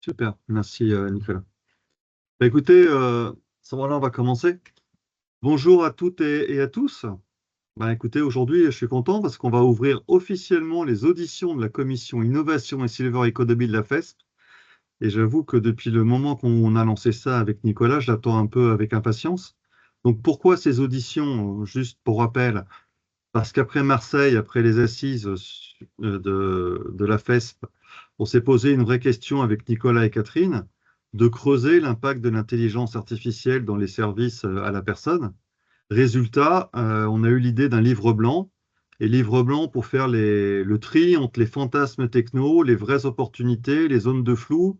Super, merci Nicolas. Bah, écoutez, à ce moment-là, on va commencer. Bonjour à toutes et à tous. Bah, écoutez, aujourd'hui, je suis content parce qu'on va ouvrir officiellement les auditions de la commission Innovation et Silver Economy de la FESP. Et j'avoue que depuis le moment qu'on a lancé ça avec Nicolas, je l'attends un peu avec impatience. Donc pourquoi ces auditions? Juste pour rappel, parce qu'après Marseille, après les assises de la FESP, on s'est posé une vraie question avec Nicolas et Catherine de creuser l'impact de l'intelligence artificielle dans les services à la personne. Résultat, on a eu l'idée d'un livre blanc, et livre blanc pour faire le tri entre les fantasmes techno, les vraies opportunités, les zones de flou.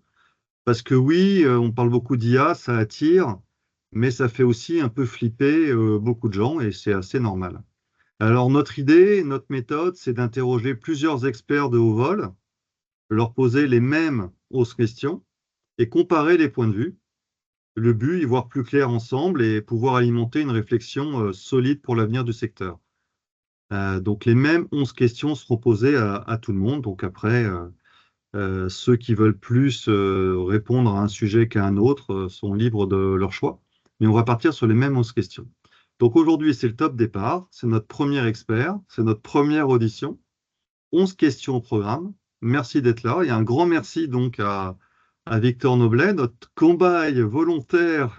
Parce que oui, on parle beaucoup d'IA, ça attire, mais ça fait aussi un peu flipper beaucoup de gens, et c'est assez normal. Alors notre idée, notre méthode, c'est d'interroger plusieurs experts de haut vol, leur poser les mêmes hausses questions et comparer les points de vue. Le but, y voir plus clair ensemble et pouvoir alimenter une réflexion solide pour l'avenir du secteur. Donc les mêmes 11 questions seront posées à tout le monde. Donc après, ceux qui veulent plus répondre à un sujet qu'à un autre sont libres de leur choix. Mais on va partir sur les mêmes 11 questions. Donc aujourd'hui, c'est le top départ. C'est notre premier expert. C'est notre première audition. 11 questions au programme. Merci d'être là. Et un grand merci donc à Victor Noblet, notre cobaye volontaire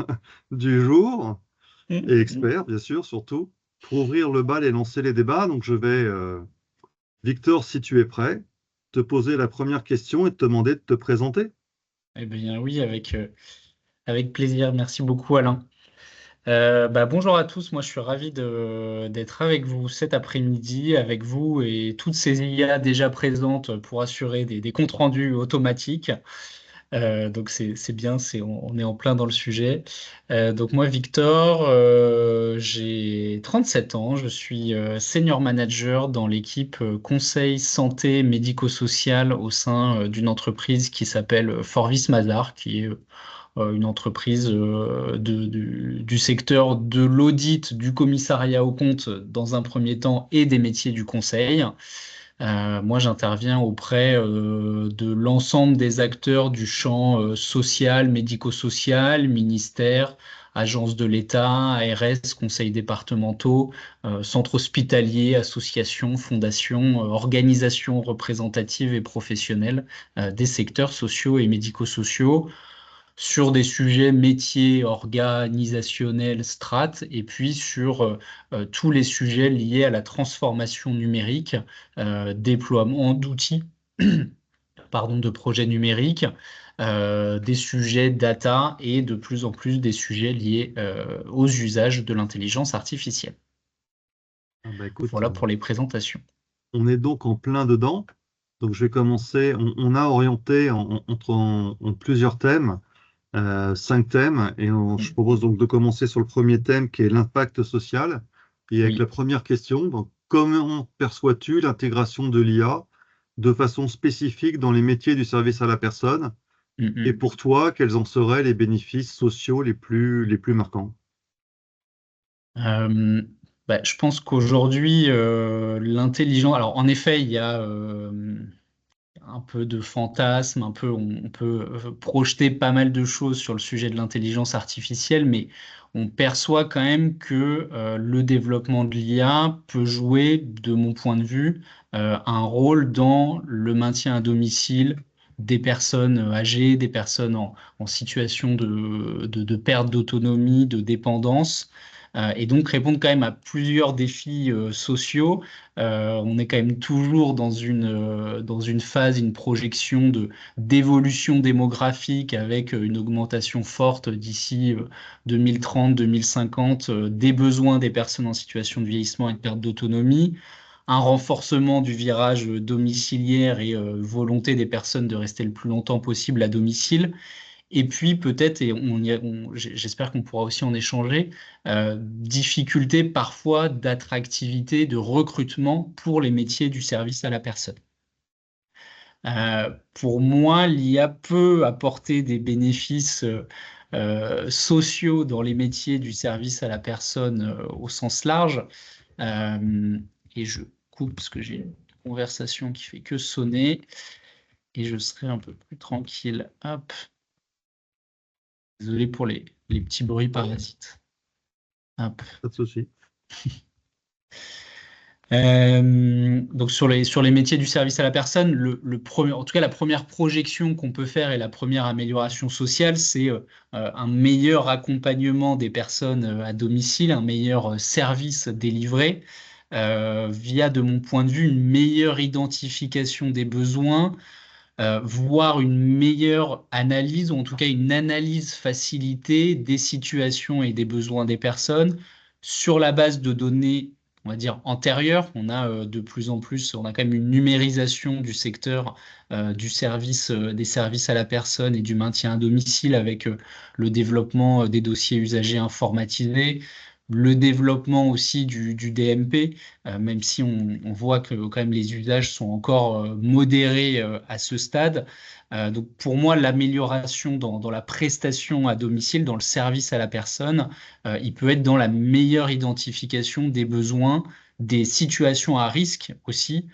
du jour, et expert, bien sûr, surtout, pour ouvrir le bal et lancer les débats. Donc je vais, Victor, si tu es prêt, te poser la première question et te demander de te présenter. Eh bien oui, avec plaisir. Merci beaucoup, Alain. Bonjour à tous. Moi, je suis ravi d'être avec vous cet après-midi, avec vous et toutes ces IA déjà présentes pour assurer des comptes rendus automatiques. Donc c'est bien, on est en plein dans le sujet. Donc moi, Victor, j'ai 37 ans. Je suis senior manager dans l'équipe conseil santé médico-social au sein d'une entreprise qui s'appelle Forvis Mazars, qui est une entreprise du secteur de l'audit, du commissariat aux comptes dans un premier temps et des métiers du conseil. Moi, j'interviens auprès de l'ensemble des acteurs du champ social, médico-social, ministère, agences de l'État, ARS, conseils départementaux, centres hospitaliers, associations, fondations, organisations représentatives et professionnelles des secteurs sociaux et médico-sociaux sur des sujets métiers, organisationnels, strates, et puis sur tous les sujets liés à la transformation numérique, déploiement d'outils, pardon, de projets numériques, des sujets data et de plus en plus des sujets liés aux usages de l'intelligence artificielle. Ah bah écoute, Voilà pour les présentations. on est donc en plein dedans. Donc je vais commencer. On a orienté en plusieurs thèmes, 5 thèmes, et je propose donc de commencer sur le premier thème qui est l'impact social. Et avec Oui. la première question, donc, comment perçois-tu l'intégration de l'IA de façon spécifique dans les métiers du service à la personne? Et Mm, pour toi, quels en seraient les bénéfices sociaux les plus marquants? mm. Je pense qu'aujourd'hui, l'intelligence. Alors, en effet, il y a un peu de fantasme, on peut projeter pas mal de choses sur le sujet de l'intelligence artificielle, mais on perçoit quand même que le développement de l'IA peut jouer, de mon point de vue, un rôle dans le maintien à domicile des personnes âgées, des personnes en situation de perte d'autonomie, de dépendance. Et donc répondre quand même à plusieurs défis sociaux. On est quand même toujours dans une phase, une projection d'évolution démographique avec une augmentation forte d'ici 2030-2050 des besoins des personnes en situation de vieillissement et de perte d'autonomie, un renforcement du virage domiciliaire et volonté des personnes de rester le plus longtemps possible à domicile. Et puis peut-être, et j'espère qu'on pourra aussi en échanger, difficulté parfois d'attractivité, de recrutement pour les métiers du service à la personne. Pour moi, l'IA peut apporter des bénéfices sociaux dans les métiers du service à la personne au sens large. Euh, et je coupe parce que j'ai une conversation qui fait que sonner. et je serai un peu plus tranquille. Hop, désolé pour les petits bruits parasites. Hop. Pas de souci. Donc sur les métiers du service à la personne, le premier, en tout cas la première projection qu'on peut faire et la première amélioration sociale, c'est un meilleur accompagnement des personnes à domicile, un meilleur service délivré, via, de mon point de vue, une meilleure identification des besoins, voire une meilleure analyse, ou en tout cas une analyse facilitée des situations et des besoins des personnes sur la base de données, on va dire, antérieures. On a de plus en plus, on a quand même une numérisation du secteur du service, des services à la personne et du maintien à domicile avec le développement des dossiers usagers informatisés. Le développement aussi du DMP, même si on voit que quand même les usages sont encore modérés à ce stade. Donc pour moi, l'amélioration dans la prestation à domicile, dans le service à la personne, il peut être dans la meilleure identification des besoins, des situations à risque aussi,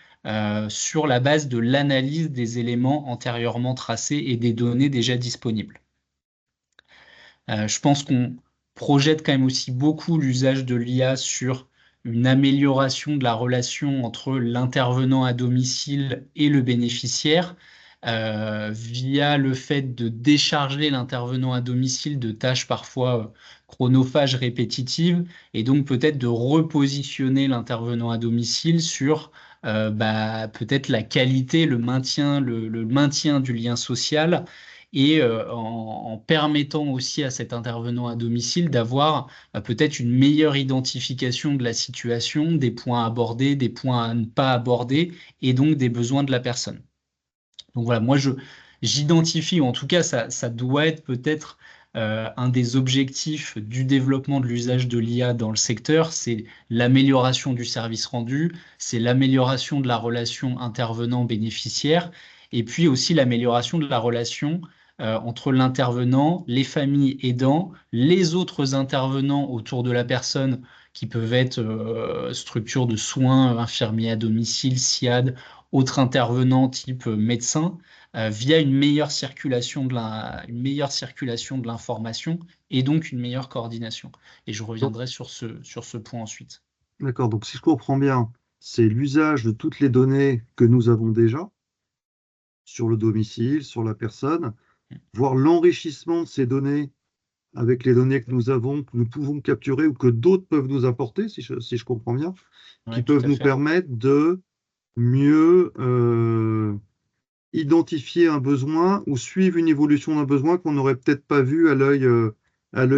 sur la base de l'analyse des éléments antérieurement tracés et des données déjà disponibles. Je pense qu'on projette quand même aussi beaucoup l'usage de l'IA sur une amélioration de la relation entre l'intervenant à domicile et le bénéficiaire, via le fait de décharger l'intervenant à domicile de tâches parfois chronophages, répétitives, et donc peut-être de repositionner l'intervenant à domicile sur peut-être la qualité, le maintien du lien social, et en permettant aussi à cet intervenant à domicile d'avoir peut-être une meilleure identification de la situation, des points à aborder, des points à ne pas aborder, et donc des besoins de la personne. Donc voilà, j'identifie, ou en tout cas, ça doit être peut-être un des objectifs du développement de l'usage de l'IA dans le secteur, c'est l'amélioration du service rendu, c'est l'amélioration de la relation intervenant-bénéficiaire, et puis aussi l'amélioration de la relation entre l'intervenant, les familles aidants, les autres intervenants autour de la personne, qui peuvent être structures de soins, infirmiers à domicile, SIAD, autres intervenants type médecin, via une meilleure circulation de l'information et donc une meilleure coordination. Et je Donc, reviendrai sur ce point ensuite. d'accord. Donc, si je comprends bien, c'est l'usage de toutes les données que nous avons déjà sur le domicile, sur la personne, voire l'enrichissement de ces données avec les données que nous avons, que nous pouvons capturer ou que d'autres peuvent nous apporter, si je comprends bien, qui Oui, tout peuvent à nous fait. permettre de mieux identifier un besoin ou suivre une évolution d'un besoin qu'on n'aurait peut-être pas vu à l'œil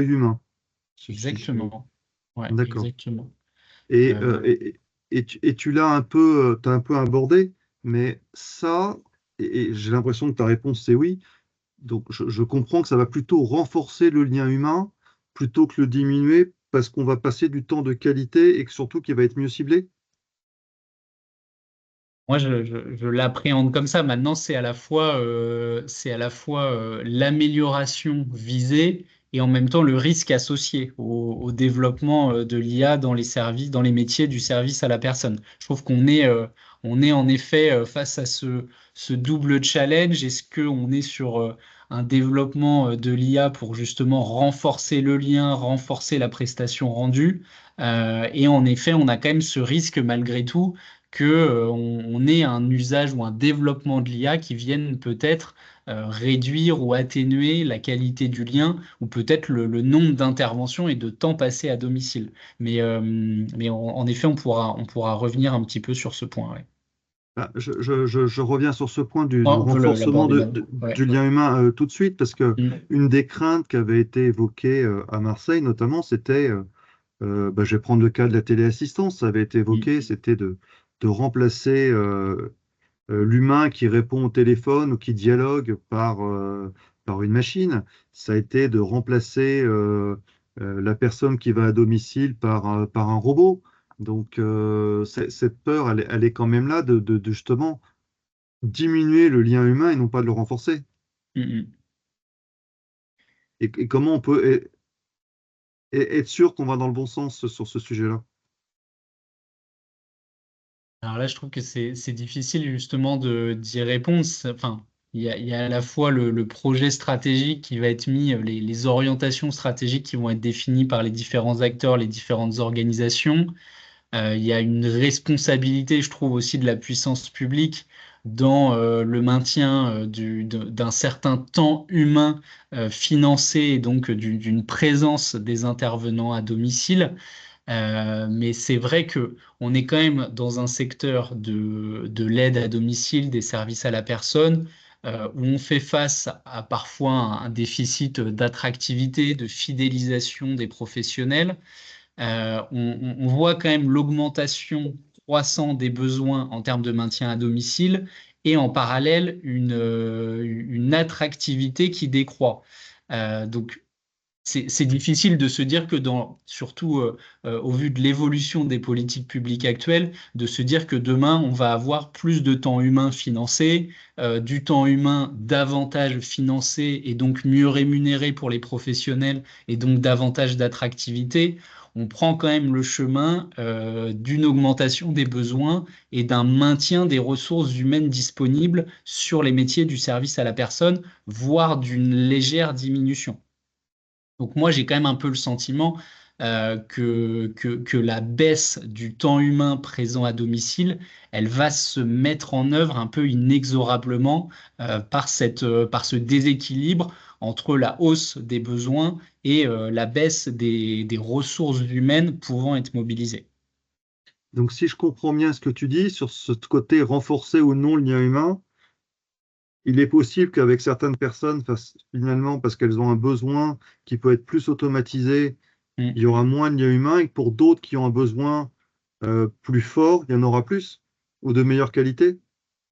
humain. Exactement. Ouais, D'accord. exactement. Et, Euh, et tu l'as un peu, t'as un peu abordé, mais ça, et j'ai l'impression que ta réponse c'est oui. Donc je comprends que ça va plutôt renforcer le lien humain plutôt que le diminuer parce qu'on va passer du temps de qualité et que surtout qu'il va être mieux ciblé. Moi, je l'appréhende comme ça. Maintenant, c'est à la fois l'amélioration visée et en même temps le risque associé au développement de l'IA dans les services, dans les métiers du service à la personne. Je trouve on est en effet face à ce double challenge. Est-ce qu'on est sur un développement de l'IA pour justement renforcer le lien, renforcer la prestation rendue? Et en effet, on a quand même ce risque malgré tout que on ait un usage ou un développement de l'IA qui vienne peut-être réduire ou atténuer la qualité du lien, ou peut-être le nombre d'interventions et de temps passé à domicile. Mais en effet, on pourra revenir un petit peu sur ce point. Ouais. Ah, je reviens sur ce point Oh, du on peut renforcement l'aborder maintenant. Ouais. du lien humain tout de suite parce que Mm, une des craintes qui avait été évoquée à Marseille notamment, c'était, je vais prendre le cas de la téléassistance, ça avait été mm, évoqué, c'était de remplacer l'humain qui répond au téléphone ou qui dialogue par une machine. Ça a été de remplacer la personne qui va à domicile par un robot. Donc, cette peur, elle est quand même là de justement diminuer le lien humain et non pas de le renforcer. mm, mm. Et comment on peut être sûr qu'on va dans le bon sens sur ce sujet-là? Alors là, je trouve que c'est difficile justement d'y répondre. Enfin, il y a à la fois le projet stratégique qui va être mis, les orientations stratégiques qui vont être définies par les différents acteurs, les différentes organisations. Il y a une responsabilité, je trouve, aussi de la puissance publique dans le maintien d'un certain temps humain financé et donc d'une présence des intervenants à domicile. Mais c'est vrai que on est quand même dans un secteur de l'aide à domicile, des services à la personne, où on fait face à parfois un déficit d'attractivité, de fidélisation des professionnels. On voit quand même l'augmentation croissante des besoins en termes de maintien à domicile et en parallèle une attractivité qui décroît. Donc c'est difficile de se dire que surtout au vu de l'évolution des politiques publiques actuelles, de se dire que demain, on va avoir plus de temps humain financé, du temps humain davantage financé et donc mieux rémunéré pour les professionnels et donc davantage d'attractivité. On prend quand même le chemin d'une augmentation des besoins et d'un maintien des ressources humaines disponibles sur les métiers du service à la personne, voire d'une légère diminution. Donc moi, j'ai quand même un peu le sentiment que la baisse du temps humain présent à domicile, elle va se mettre en œuvre un peu inexorablement par ce déséquilibre entre la hausse des besoins et la baisse des ressources humaines pouvant être mobilisées. Donc, si je comprends bien ce que tu dis sur ce côté renforcer ou non le lien humain, il est possible qu'avec certaines personnes, finalement, parce qu'elles ont un besoin qui peut être plus automatisé, il y aura moins de lien humain, et que pour d'autres qui ont un besoin plus fort, il y en aura plus, ou de meilleure qualité.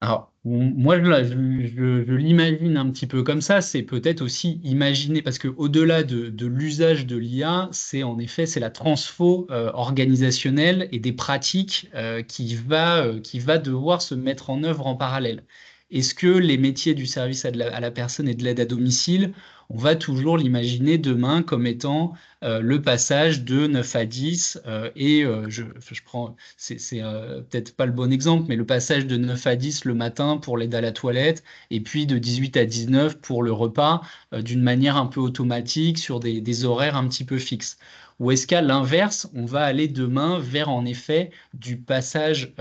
Alors, moi, je l'imagine un petit peu comme ça. C'est peut-être aussi imaginer, parce que au-delà de l'usage de l'IA, c'est en effet, c'est la transfo organisationnelle et des pratiques qui va devoir se mettre en œuvre en parallèle. Est-ce que les métiers du service à la personne et de l'aide à domicile, on va toujours l'imaginer demain comme étant le passage de 9 à 10 je prends c'est peut-être pas le bon exemple, mais le passage de 9 à 10 le matin pour l'aide à la toilette, et puis de 18 à 19 pour le repas, d'une manière un peu automatique, sur des horaires un petit peu fixes. Ou est-ce qu'à l'inverse, on va aller demain vers en effet du passage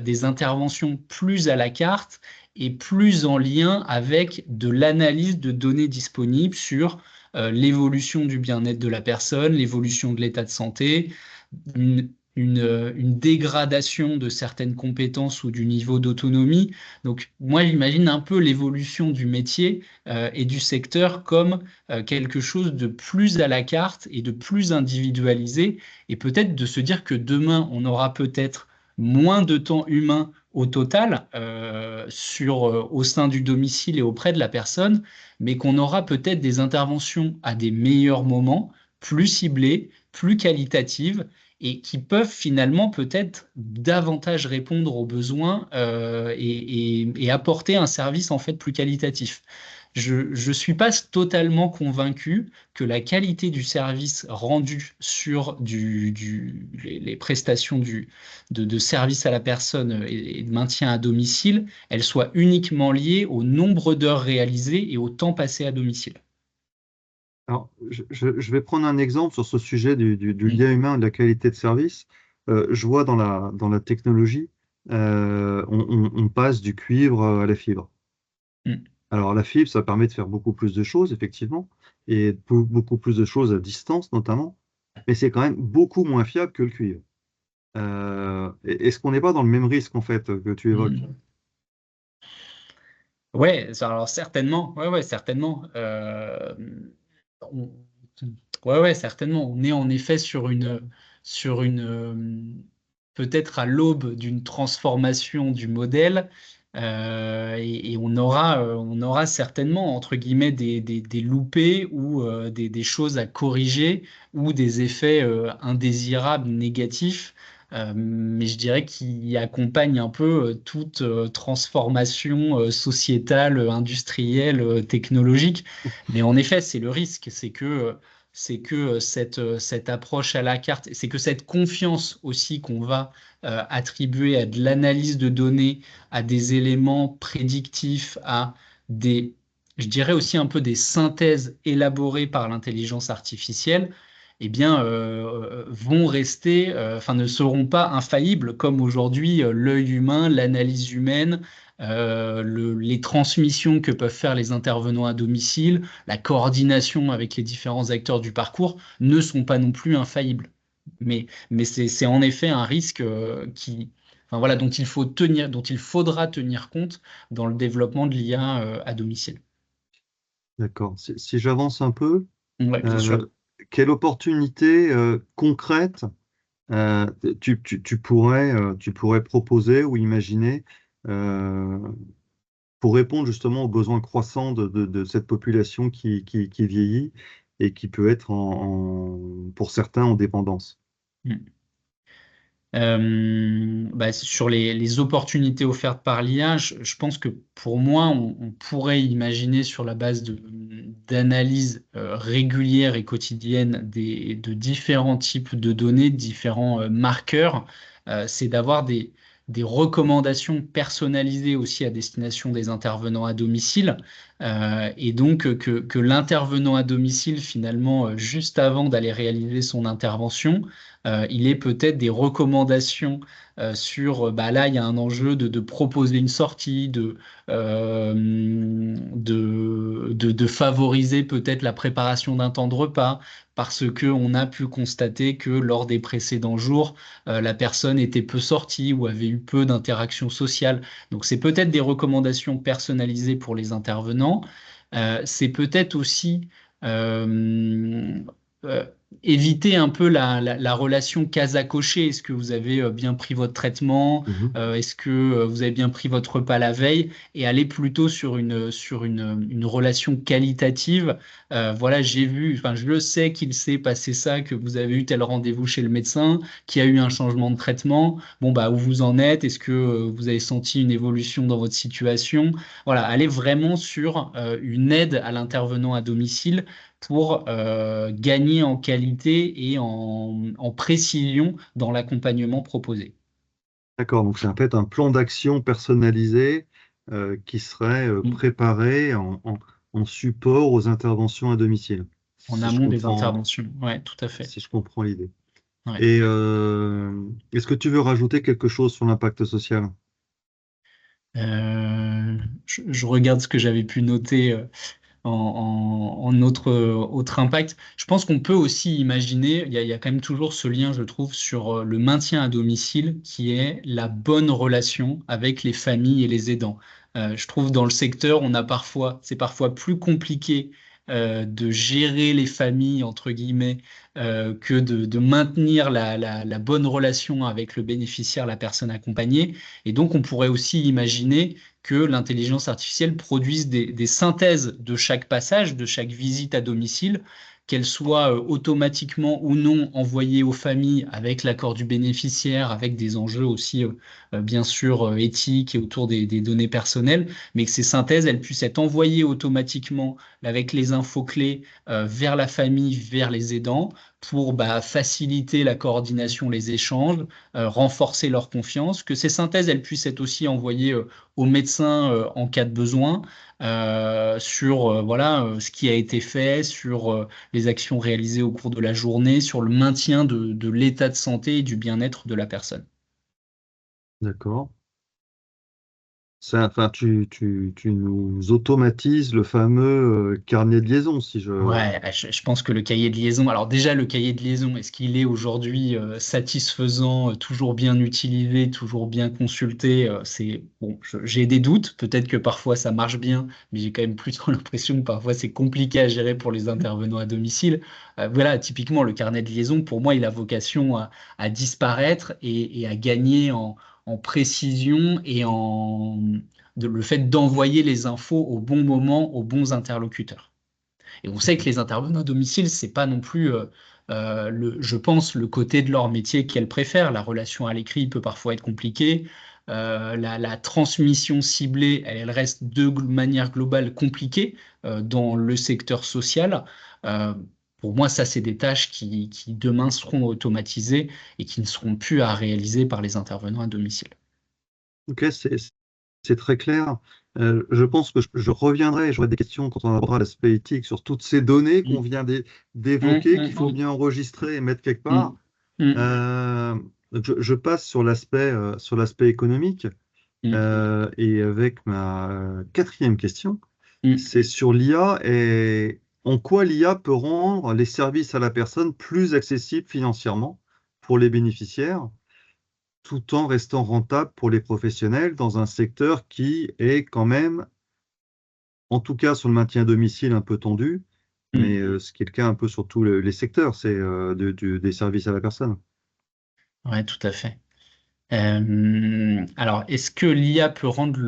des interventions plus à la carte et plus en lien avec de l'analyse de données disponibles sur l'évolution du bien-être de la personne, l'évolution de l'état de santé, une dégradation de certaines compétences ou du niveau d'autonomie. Donc, moi, j'imagine un peu l'évolution du métier et du secteur comme quelque chose de plus à la carte et de plus individualisé, et peut-être de se dire que demain, on aura peut-être moins de temps humain au total au sein du domicile et auprès de la personne, mais qu'on aura peut-être des interventions à des meilleurs moments, plus ciblées, plus qualitatives, et qui peuvent finalement peut-être davantage répondre aux besoins et apporter un service en fait plus qualitatif. Je ne suis pas totalement convaincu que la qualité du service rendu sur les prestations de service à la personne et de maintien à domicile, elle soit uniquement liée au nombre d'heures réalisées et au temps passé à domicile. Alors, je vais prendre un exemple sur ce sujet du Mm, lien humain et de la qualité de service. Je vois dans la technologie, on passe du cuivre à la fibre. mm. Alors, la fibre, ça permet de faire beaucoup plus de choses, effectivement, et beaucoup plus de choses à distance, notamment, mais c'est quand même beaucoup moins fiable que le cuivre. Est-ce qu'on n'est pas dans le même risque, en fait, que tu évoques? Mm. Ouais, alors certainement, ouais, ouais, certainement. On- ouais, ouais, certainement. On est en effet sur peut-être à l'aube d'une transformation du modèle, et on aura certainement, entre guillemets, des loupés ou des choses à corriger ou des effets indésirables négatifs. Mais je dirais qu'il accompagne un peu toute transformation sociétale, industrielle, technologique. Mais en effet, c'est le risque, c'est que cette approche à la carte, c'est que cette confiance aussi qu'on va attribuer à de l'analyse de données, à des éléments prédictifs, à des, je dirais aussi un peu des synthèses élaborées par l'intelligence artificielle, eh bien, vont rester, enfin, ne seront pas infaillibles comme aujourd'hui l'œil humain, l'analyse humaine, les transmissions que peuvent faire les intervenants à domicile, la coordination avec les différents acteurs du parcours ne sont pas non plus infaillibles. Mais c'est en effet un risque enfin, voilà, dont il faudra tenir compte dans le développement de l'IA à domicile. D'accord. Si j'avance un peu, Ouais, bien sûr. euh, quelle opportunité concrète euh, tu pourrais proposer ou imaginer euh, pour répondre justement aux besoins croissants de cette population qui vieillit et qui peut être pour certains en dépendance. Mm. Bah, sur les opportunités offertes par l'IA, je pense que pour moi, on pourrait imaginer sur la base d'analyse régulière et quotidienne de différents types de données, différents marqueurs, c'est d'avoir des recommandations personnalisées aussi à destination des intervenants à domicile. Et donc que l'intervenant à domicile, finalement, juste avant d'aller réaliser son intervention, il est peut-être des recommandations sur, bah là, il y a un enjeu de proposer une sortie, de favoriser peut-être la préparation d'un temps de repas, parce qu'on a pu constater que lors des précédents jours, la personne était peu sortie ou avait eu peu d'interactions sociales. Donc, c'est peut-être des recommandations personnalisées pour les intervenants. C'est peut-être aussi euh, euh, éviter un peu la relation case à cocher. Est-ce que vous avez bien pris votre traitement? Mhm. Est-ce que vous avez bien pris votre repas la veille? Et aller plutôt sur une relation qualitative. Voilà, j'ai vu, enfin, je le sais qu'il s'est passé ça, que vous avez eu tel rendez-vous chez le médecin, qu'il y a eu un changement de traitement. Bon, bah, où vous en êtes? Est-ce que vous avez senti une évolution dans votre situation? Voilà, aller vraiment sur une aide à l'intervenant à domicile pour gagner en qualité et en précision dans l'accompagnement proposé. D'accord, donc c'est en fait un plan d'action personnalisé qui serait Mm. préparé en support aux interventions à domicile, En si je amont des comprends, interventions. Ouais, tout à fait. si je comprends l'idée. Ouais. Et est-ce que tu veux rajouter quelque chose sur l'impact social? Je regarde ce que j'avais pu noter en autre impact. Je pense qu'on peut aussi imaginer, il y a quand même toujours ce lien, je trouve, sur le maintien à domicile, qui est la bonne relation avec les familles et les aidants. Je trouve dans le secteur, c'est parfois plus compliqué de gérer les familles, entre guillemets, que de maintenir la bonne relation avec le bénéficiaire, la personne accompagnée. Et donc, on pourrait aussi imaginer que l'intelligence artificielle produise des synthèses de chaque passage, de chaque visite à domicile, qu'elles soient automatiquement ou non envoyées aux familles avec l'accord du bénéficiaire, avec des enjeux aussi, bien sûr, éthiques et autour des données personnelles, mais que ces synthèses, elles puissent être envoyées automatiquement avec les infos clés vers la famille, vers les aidants, pour bah, faciliter la coordination, les échanges, renforcer leur confiance, que ces synthèses, elles puissent être aussi envoyées aux médecins en cas de besoin sur voilà, ce qui a été fait, sur les actions réalisées au cours de la journée, sur le maintien de l'état de santé et du bien-être de la personne. D'accord. Enfin, tu nous automatises le fameux carnet de liaison, si je... Ouais, je pense que le cahier de liaison, alors déjà le cahier de liaison, est-ce qu'il est aujourd'hui satisfaisant, toujours bien utilisé, toujours bien consulté? C'est bon, j'ai des doutes. Peut-être que parfois ça marche bien, mais j'ai quand même plutôt l'impression que parfois c'est compliqué à gérer pour les intervenants à domicile. Voilà, typiquement le carnet de liaison, pour moi, il a vocation à disparaître et à gagner en précision et le fait d'envoyer les infos au bon moment aux bons interlocuteurs. Et on sait que les intervenants à domicile, c'est pas non plus, je pense, le côté de leur métier qu'elles préfèrent. La relation à l'écrit peut parfois être compliquée. La transmission ciblée, elle reste de manière globale compliquée dans le secteur social. Euh, pour moi, ça, c'est des tâches qui demain seront automatisées et qui ne seront plus à réaliser par les intervenants à domicile. Ok, c'est très clair. Je pense que je reviendrai, j'aurai des questions quand on abordera l'aspect éthique sur toutes ces données qu'on Mm, vient mm, d'évoquer, qu'il faut mm, bien enregistrer et mettre quelque part. mm, mm, Euh, je passe sur l'aspect économique mm, et avec ma quatrième question, mm. c'est sur l'IA et en quoi l'IA peut rendre les services à la personne plus accessibles financièrement pour les bénéficiaires, tout en restant rentable pour les professionnels dans un secteur qui est quand même, en tout cas sur le maintien à domicile, un peu tendu, mais Mm. ce qui est le cas un peu sur tous les secteurs, c'est des services à la personne. Ouais, tout à fait. Alors, est-ce que l'IA peut rendre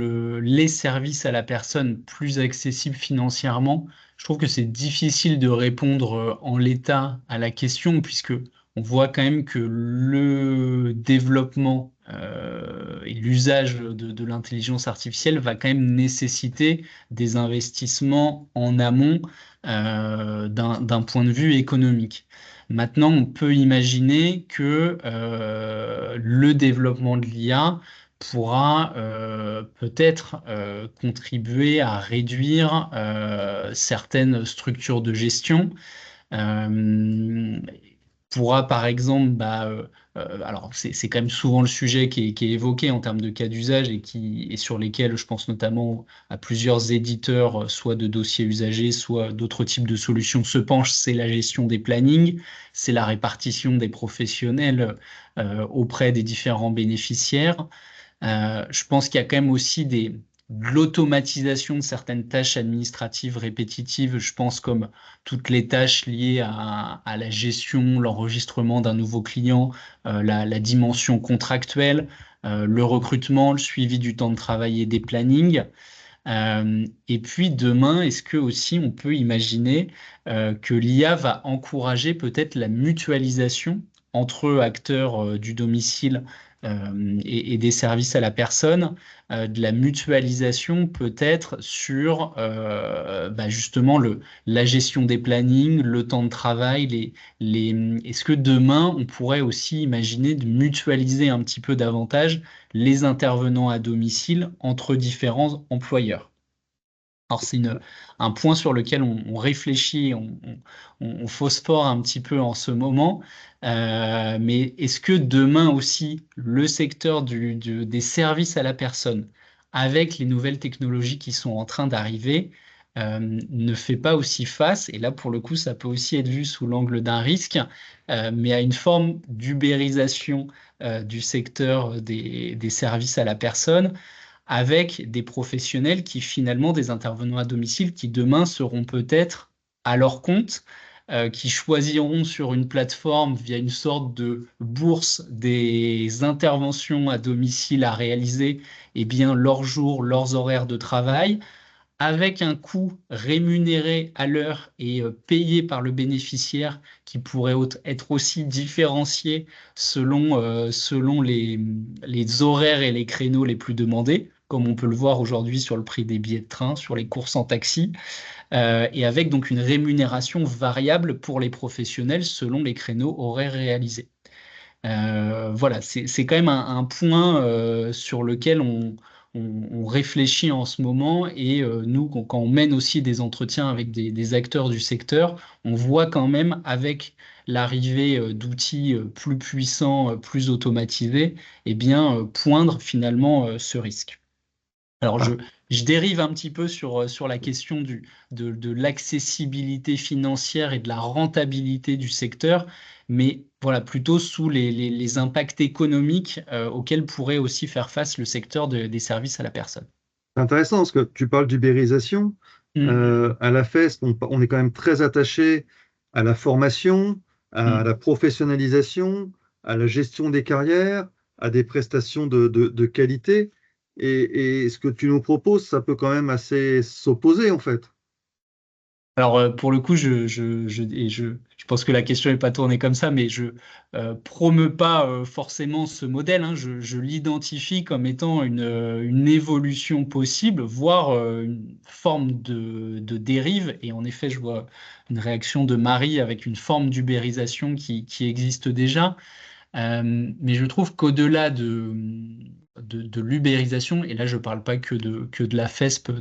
les services à la personne plus accessibles financièrement? Je trouve que c'est difficile de répondre en l'état à la question, puisque on voit quand même que le développement et l'usage de l'intelligence artificielle va quand même nécessiter des investissements en amont d'un point de vue économique. Maintenant, on peut imaginer que le développement de l'IA pourra peut-être contribuer à réduire certaines structures de gestion, euh, pourra par exemple, alors c'est quand même souvent le sujet qui est évoqué en termes de cas d'usage et sur lesquels je pense notamment à plusieurs éditeurs, soit de dossiers usagers, soit d'autres types de solutions se penchent, c'est la gestion des plannings, c'est la répartition des professionnels auprès des différents bénéficiaires. Je pense qu'il y a quand même aussi de l'automatisation de certaines tâches administratives répétitives, je pense comme toutes les tâches liées à la gestion, l'enregistrement d'un nouveau client, la dimension contractuelle, le recrutement, le suivi du temps de travail et des plannings. Et puis demain, est-ce que aussi on peut imaginer que l'IA va encourager peut-être la mutualisation entre acteurs du domicile et des services à la personne, de la mutualisation peut-être sur justement la gestion des plannings, le temps de travail, est-ce que demain on pourrait aussi imaginer de mutualiser un petit peu davantage les intervenants à domicile entre différents employeurs? Alors c'est un point sur lequel on réfléchit, on phosphore un petit peu en ce moment. Mais est-ce que demain aussi le secteur des services à la personne, avec les nouvelles technologies qui sont en train d'arriver, ne fait pas aussi face, et là pour le coup ça peut aussi être vu sous l'angle d'un risque, mais à une forme d'ubérisation du secteur des services à la personne, avec des professionnels qui finalement, des intervenants à domicile, qui demain seront peut-être à leur compte, qui choisiront sur une plateforme via une sorte de bourse des interventions à domicile à réaliser, eh bien, leurs jours, leurs horaires de travail, avec un coût rémunéré à l'heure et payé par le bénéficiaire qui pourrait être aussi différencié selon les horaires et les créneaux les plus demandés, comme on peut le voir aujourd'hui sur le prix des billets de train, sur les courses en taxi, et avec donc une rémunération variable pour les professionnels selon les créneaux horaires réalisés. Voilà, c'est quand même un point sur lequel on réfléchit en ce moment et nous, quand on mène aussi des entretiens avec des acteurs du secteur, on voit quand même avec l'arrivée d'outils plus puissants, plus automatisés, eh bien, poindre finalement ce risque. Alors, Ah, je dérive un petit peu sur la question de l'accessibilité financière et de la rentabilité du secteur, mais voilà, plutôt sous les impacts économiques auxquels pourrait aussi faire face le secteur des services à la personne. c'est intéressant parce que tu parles d'ubérisation. Mm, À la FES, on est quand même très attaché à la formation, à mm. la professionnalisation, à la gestion des carrières, à des prestations de qualité. Et ce que tu nous proposes, ça peut quand même assez s'opposer en fait. Alors, pour le coup, je pense que la question n'est pas tournée comme ça, mais je promeux pas forcément ce modèle, hein. Je l'identifie comme étant une évolution possible, voire une forme de dérive. Et en effet, je vois une réaction de Marie avec une forme d'ubérisation qui existe déjà. Mais je trouve qu'au-delà de l'ubérisation, et là je ne parle pas que de la FESP,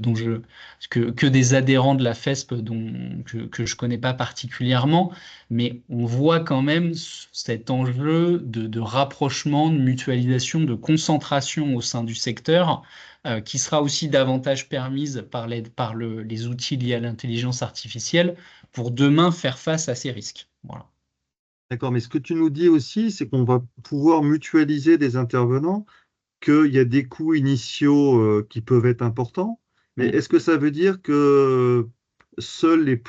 que des adhérents de la FESP que je ne connais pas particulièrement, mais on voit quand même cet enjeu de rapprochement, de mutualisation, de concentration au sein du secteur, qui sera aussi davantage permise les outils liés à l'intelligence artificielle pour demain faire face à ces risques. Voilà. D'accord, mais ce que tu nous dis aussi, c'est qu'on va pouvoir mutualiser des intervenants, qu'il y a des coûts initiaux qui peuvent être importants, mais Mm. est-ce que ça veut dire que seuls les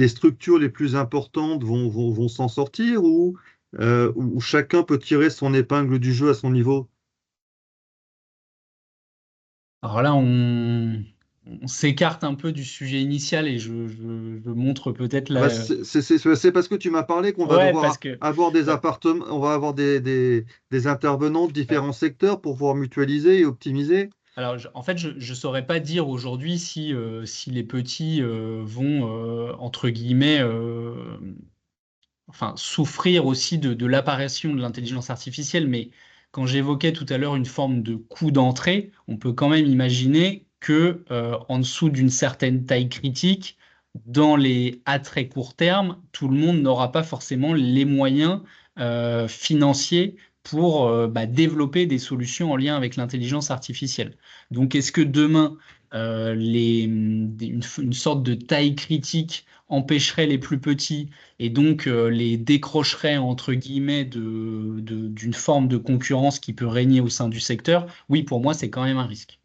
structures les plus importantes vont s'en sortir ou chacun peut tirer son épingle du jeu à son niveau? Alors là, on s'écarte un peu du sujet initial et je montre peut-être Ah bah, la... c'est parce que tu m'as parlé qu'on va Ouais, devoir parce que... avoir des bah, appartements, on va avoir des intervenants de ouais. différents secteurs pour pouvoir mutualiser et optimiser. Alors, en fait, je ne saurais pas dire aujourd'hui si les petits vont, entre guillemets, enfin, souffrir aussi de l'apparition de l'intelligence artificielle, mais quand j'évoquais tout à l'heure une forme de coût d'entrée, on peut quand même imaginer que en dessous d'une certaine taille critique, dans à très court terme, tout le monde n'aura pas forcément les moyens financiers pour développer des solutions en lien avec l'intelligence artificielle. Donc, est-ce que demain, une sorte de taille critique empêcherait les plus petits et donc les décrocherait entre guillemets d'une forme de concurrence qui peut régner au sein du secteur? Oui, pour moi, c'est quand même un risque.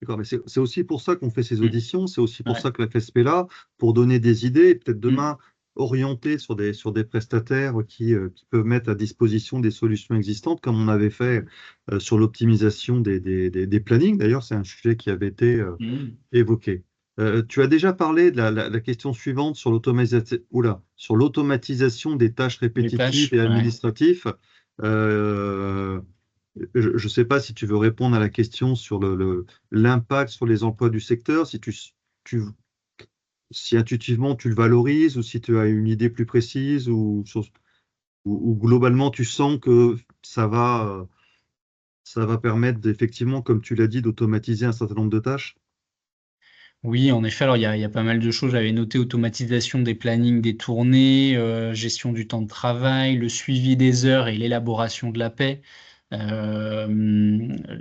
D'accord, mais c'est aussi pour ça qu'on fait ces Mm. auditions, c'est aussi pour Ouais. ça que la FSP est là, pour donner des idées et peut-être Mm. demain orienter sur des prestataires qui peuvent mettre à disposition des solutions existantes, comme on avait fait sur l'optimisation des plannings. D'ailleurs, c'est un sujet qui avait été Mm. évoqué. Tu as déjà parlé de la question suivante sur l'automatisation des tâches Les répétitives tâches, et ouais. administratives. Euh, je ne sais pas si tu veux répondre à la question sur l'impact sur les emplois du secteur, tu- si intuitivement tu le valorises ou si tu as une idée plus précise ou globalement tu sens que ça va permettre effectivement, comme tu l'as dit, d'automatiser un certain nombre de tâches. Oui, en effet, alors il y a pas mal de choses. J'avais noté automatisation des plannings des tournées, gestion du temps de travail, le suivi des heures et l'élaboration de la paie. Euh,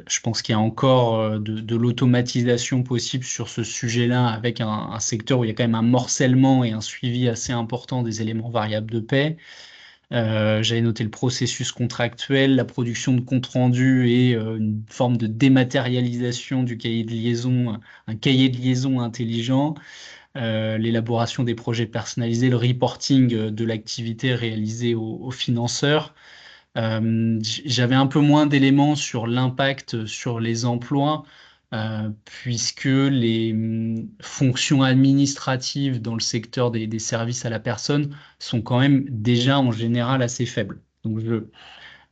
je pense qu'il y a encore de l'automatisation possible sur ce sujet-là avec un secteur où il y a quand même un morcellement et un suivi assez important des éléments variables de paie. J'avais noté le processus contractuel, la production de comptes rendus et une forme de dématérialisation du cahier de liaison, un cahier de liaison intelligent, l'élaboration des projets personnalisés, le reporting de l'activité réalisée aux financeurs. J'avais un peu moins d'éléments sur l'impact sur les emplois, puisque les fonctions administratives dans le secteur des services à la personne sont quand même déjà en général assez faibles. Donc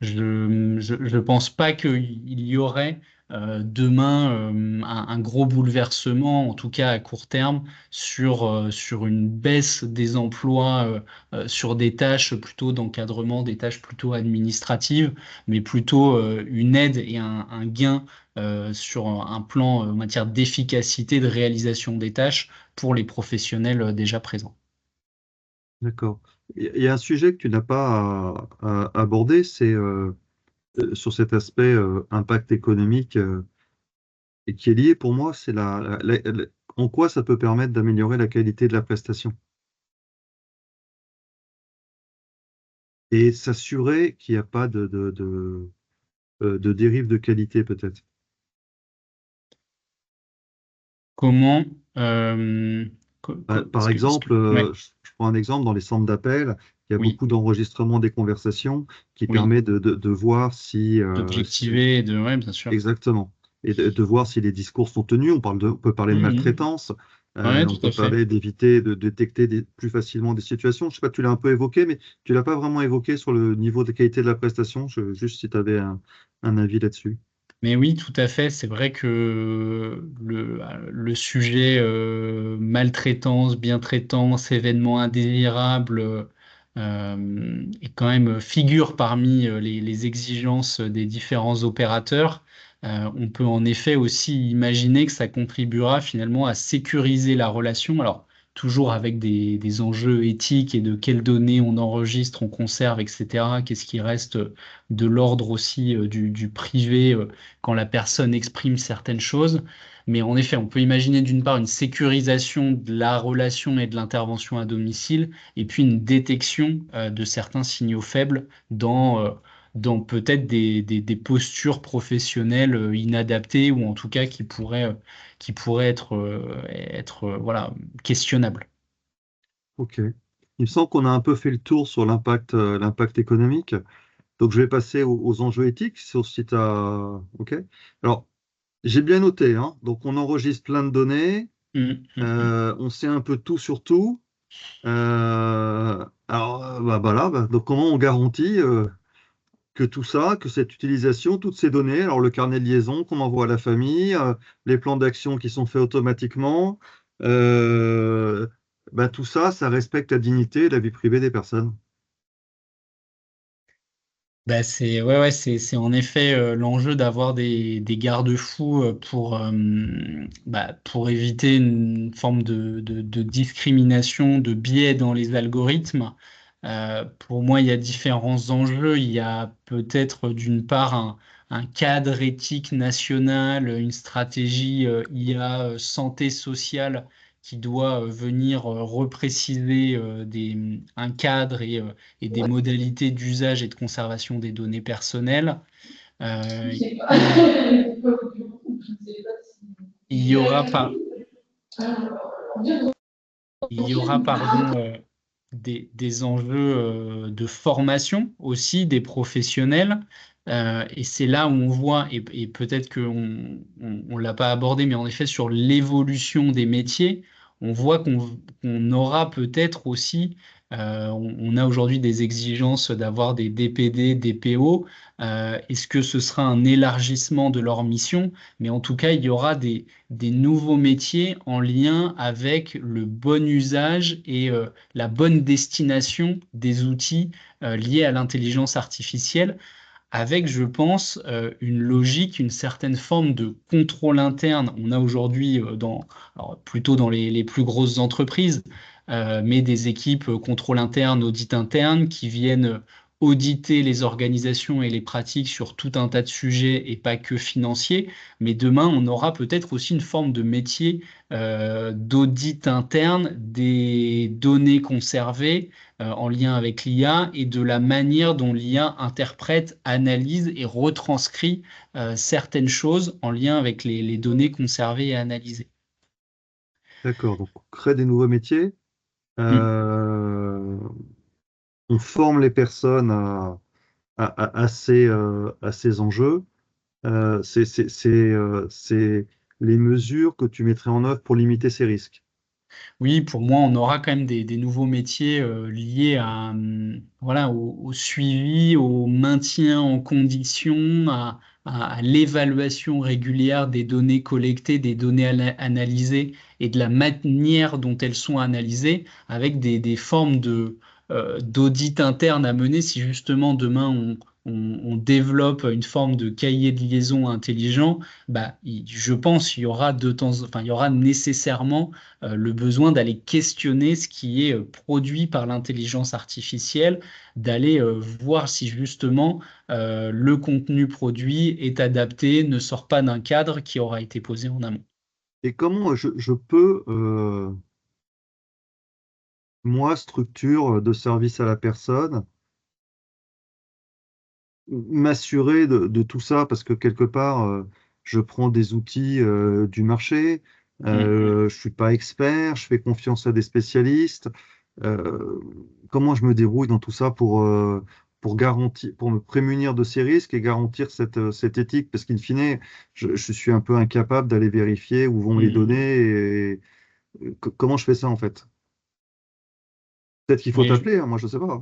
je pense pas qu'il y aurait demain un gros bouleversement, en tout cas à court terme, sur une baisse des emplois sur des tâches plutôt d'encadrement, des tâches plutôt administratives, mais plutôt une aide et un gain sur un plan en matière d'efficacité de réalisation des tâches pour les professionnels déjà présents. D'accord. Il y a un sujet que tu n'as pas abordé, c'est sur cet aspect impact économique et qui est lié pour moi, c'est en quoi ça peut permettre d'améliorer la qualité de la prestation et s'assurer qu'il n'y a pas de dérive de qualité peut-être. Comment euh, Par exemple, ouais, je prends un exemple dans les centres d'appel, il y a oui. beaucoup d'enregistrements des conversations qui Oui, permet de voir d'objectiver, ouais, bien sûr. exactement. Et de voir si les discours sont tenus. On peut parler de Mhm. maltraitance. Ouais, On tout à peut fait. parler d'éviter de détecter plus facilement des situations. Je sais pas, tu l'as un peu évoqué, mais tu l'as pas vraiment évoqué sur le niveau de qualité de la prestation. Juste si tu avais un avis là-dessus. Mais oui, tout à fait. C'est vrai que le sujet maltraitance, bientraitance, événements indésirables et quand même figure parmi les exigences des différents opérateurs, on peut en effet aussi imaginer que ça contribuera finalement à sécuriser la relation. Alors, toujours avec des enjeux éthiques et de quelles données on enregistre, on conserve, etc. Qu'est-ce qui reste de l'ordre aussi du privé quand la personne exprime certaines choses. Mais en effet, on peut imaginer d'une part une sécurisation de la relation et de l'intervention à domicile, et puis une détection de certains signaux faibles dans peut-être des postures professionnelles inadaptées ou en tout cas qui pourraient être voilà, questionnables. Ok. Il me semble qu'on a un peu fait le tour sur l'impact économique. Donc, je vais passer aux enjeux éthiques sur ce site à. Ok. Alors, j'ai bien noté, hein. Donc, on enregistre plein de données. On sait un peu tout sur tout. Bah, voilà. Donc, comment on garantit que tout ça, que cette utilisation, toutes ces données, alors le carnet de liaison qu'on envoie à la famille, les plans d'action qui sont faits automatiquement, euh, tout ça, ça respecte la dignité et la vie privée des personnes. Bah c'est ouais, ouais, c'est en effet l'enjeu d'avoir des garde-fous pour éviter une forme de discrimination, de biais dans les algorithmes. Pour moi, il y a différents enjeux. Il y a peut-être d'une part un cadre éthique national, une stratégie IA santé sociale qui doit venir repréciser un cadre et des modalités d'usage et de conservation des données personnelles. Euh, il, il y aura pardon, des enjeux de formation aussi des professionnels. Et c'est là où on voit, et peut-être qu'on l'a pas abordé, mais en effet, sur l'évolution des métiers, on voit qu'on aura peut-être aussi, on a aujourd'hui des exigences d'avoir des DPD, DPO. Est-ce que ce sera un élargissement de leur mission? Mais en tout cas, il y aura des nouveaux métiers en lien avec le bon usage et la bonne destination des outils liés à l'intelligence artificielle, avec, je pense, une logique, une certaine forme de contrôle interne. On a aujourd'hui, alors, plutôt dans les plus grosses entreprises, mais des équipes contrôle interne, audit interne, qui viennent auditer les organisations et les pratiques sur tout un tas de sujets et pas que financiers. Mais demain, on aura peut-être aussi une forme de métier d'audit interne des données conservées en lien avec l'IA et de la manière dont l'IA interprète, analyse et retranscrit certaines choses en lien avec les données conservées et analysées. D'accord, donc on crée des nouveaux métiers, Mm. euh, on forme les personnes à ces enjeux. C'est les mesures que tu mettrais en œuvre pour limiter ces risques. Oui, pour moi, on aura quand même des nouveaux métiers liés voilà, au suivi, au maintien en condition, à l'évaluation régulière des données collectées, des données analysées et de la manière dont elles sont analysées, avec des formes d'audit interne à mener si justement demain on développe une forme de cahier de liaison intelligent. Je pense qu'il y aura enfin, il y aura nécessairement le besoin d'aller questionner ce qui est produit par l'intelligence artificielle, d'aller voir si justement le contenu produit est adapté, ne sort pas d'un cadre qui aura été posé en amont. Et comment je peux, moi, structure de service à la personne, m'assurer de tout ça, parce que quelque part, je prends des outils du marché, Mm, je suis pas expert, je fais confiance à des spécialistes. Euh, Comment je me débrouille dans tout ça pour garantir, pour me prémunir de ces risques et garantir cette éthique, parce qu'in fine, je suis un peu incapable d'aller vérifier où vont mm, les mm. données et comment je fais ça en fait? Peut-être qu'il faut Oui, t'appeler, hein, moi je sais pas.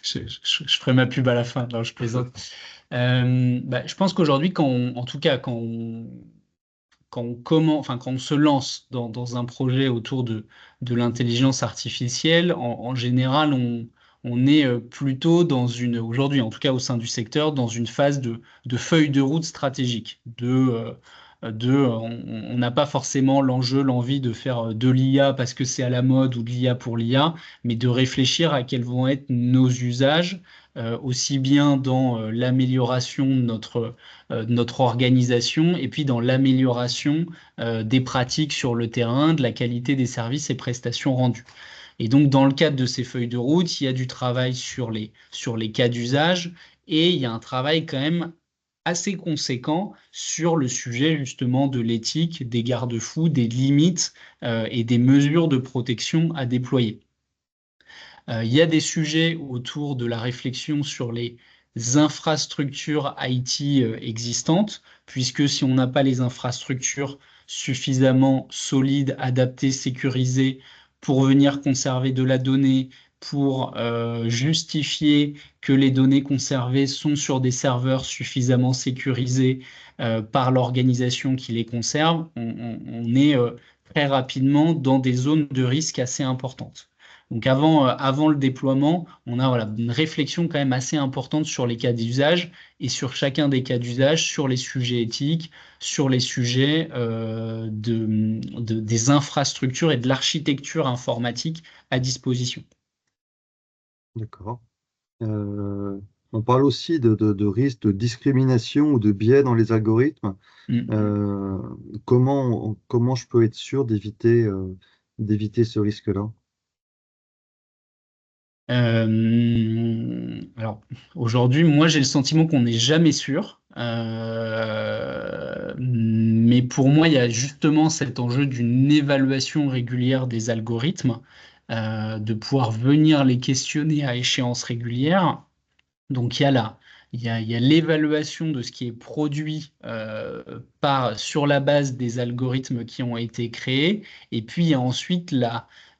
je ferai ma pub à la fin, non, je plaisante. Je pense qu'aujourd'hui, en tout cas, quand on se lance dans un projet autour de l'intelligence artificielle, en général, on est plutôt aujourd'hui, en tout cas au sein du secteur, dans une phase de feuille de route stratégique. On n'a pas forcément l'enjeu, l'envie de faire de l'IA parce que c'est à la mode ou de l'IA pour l'IA, mais de réfléchir à quels vont être nos usages, aussi bien dans l'amélioration de notre organisation et puis dans l'amélioration des pratiques sur le terrain, de la qualité des services et prestations rendues. Et donc, dans le cadre de ces feuilles de route, il y a du travail sur les cas d'usage et il y a un travail quand même assez conséquent sur le sujet justement de l'éthique, des garde-fous, des limites et des mesures de protection à déployer. Il y a des sujets autour de la réflexion sur les infrastructures IT existantes, puisque si on n'a pas les infrastructures suffisamment solides, adaptées, sécurisées pour venir conserver de la donnée, pour justifier que les données conservées sont sur des serveurs suffisamment sécurisés par l'organisation qui les conserve, on est très rapidement dans des zones de risque assez importantes. Donc avant le déploiement, on a voilà, une réflexion quand même assez importante sur les cas d'usage et sur chacun des cas d'usage, sur les sujets éthiques, sur les sujets des infrastructures et de l'architecture informatique à disposition. D'accord. On parle aussi de risques de discrimination ou de biais dans les algorithmes. Mm. Euh, comment je peux être sûr d'éviter ce risque-là? Alors aujourd'hui, moi j'ai le sentiment qu'on n'est jamais sûr. Mais pour moi, il y a justement cet enjeu d'une évaluation régulière des algorithmes, de pouvoir venir les questionner à échéance régulière. Donc il y a l'évaluation de ce qui est produit sur la base des algorithmes qui ont été créés, et puis il y a ensuite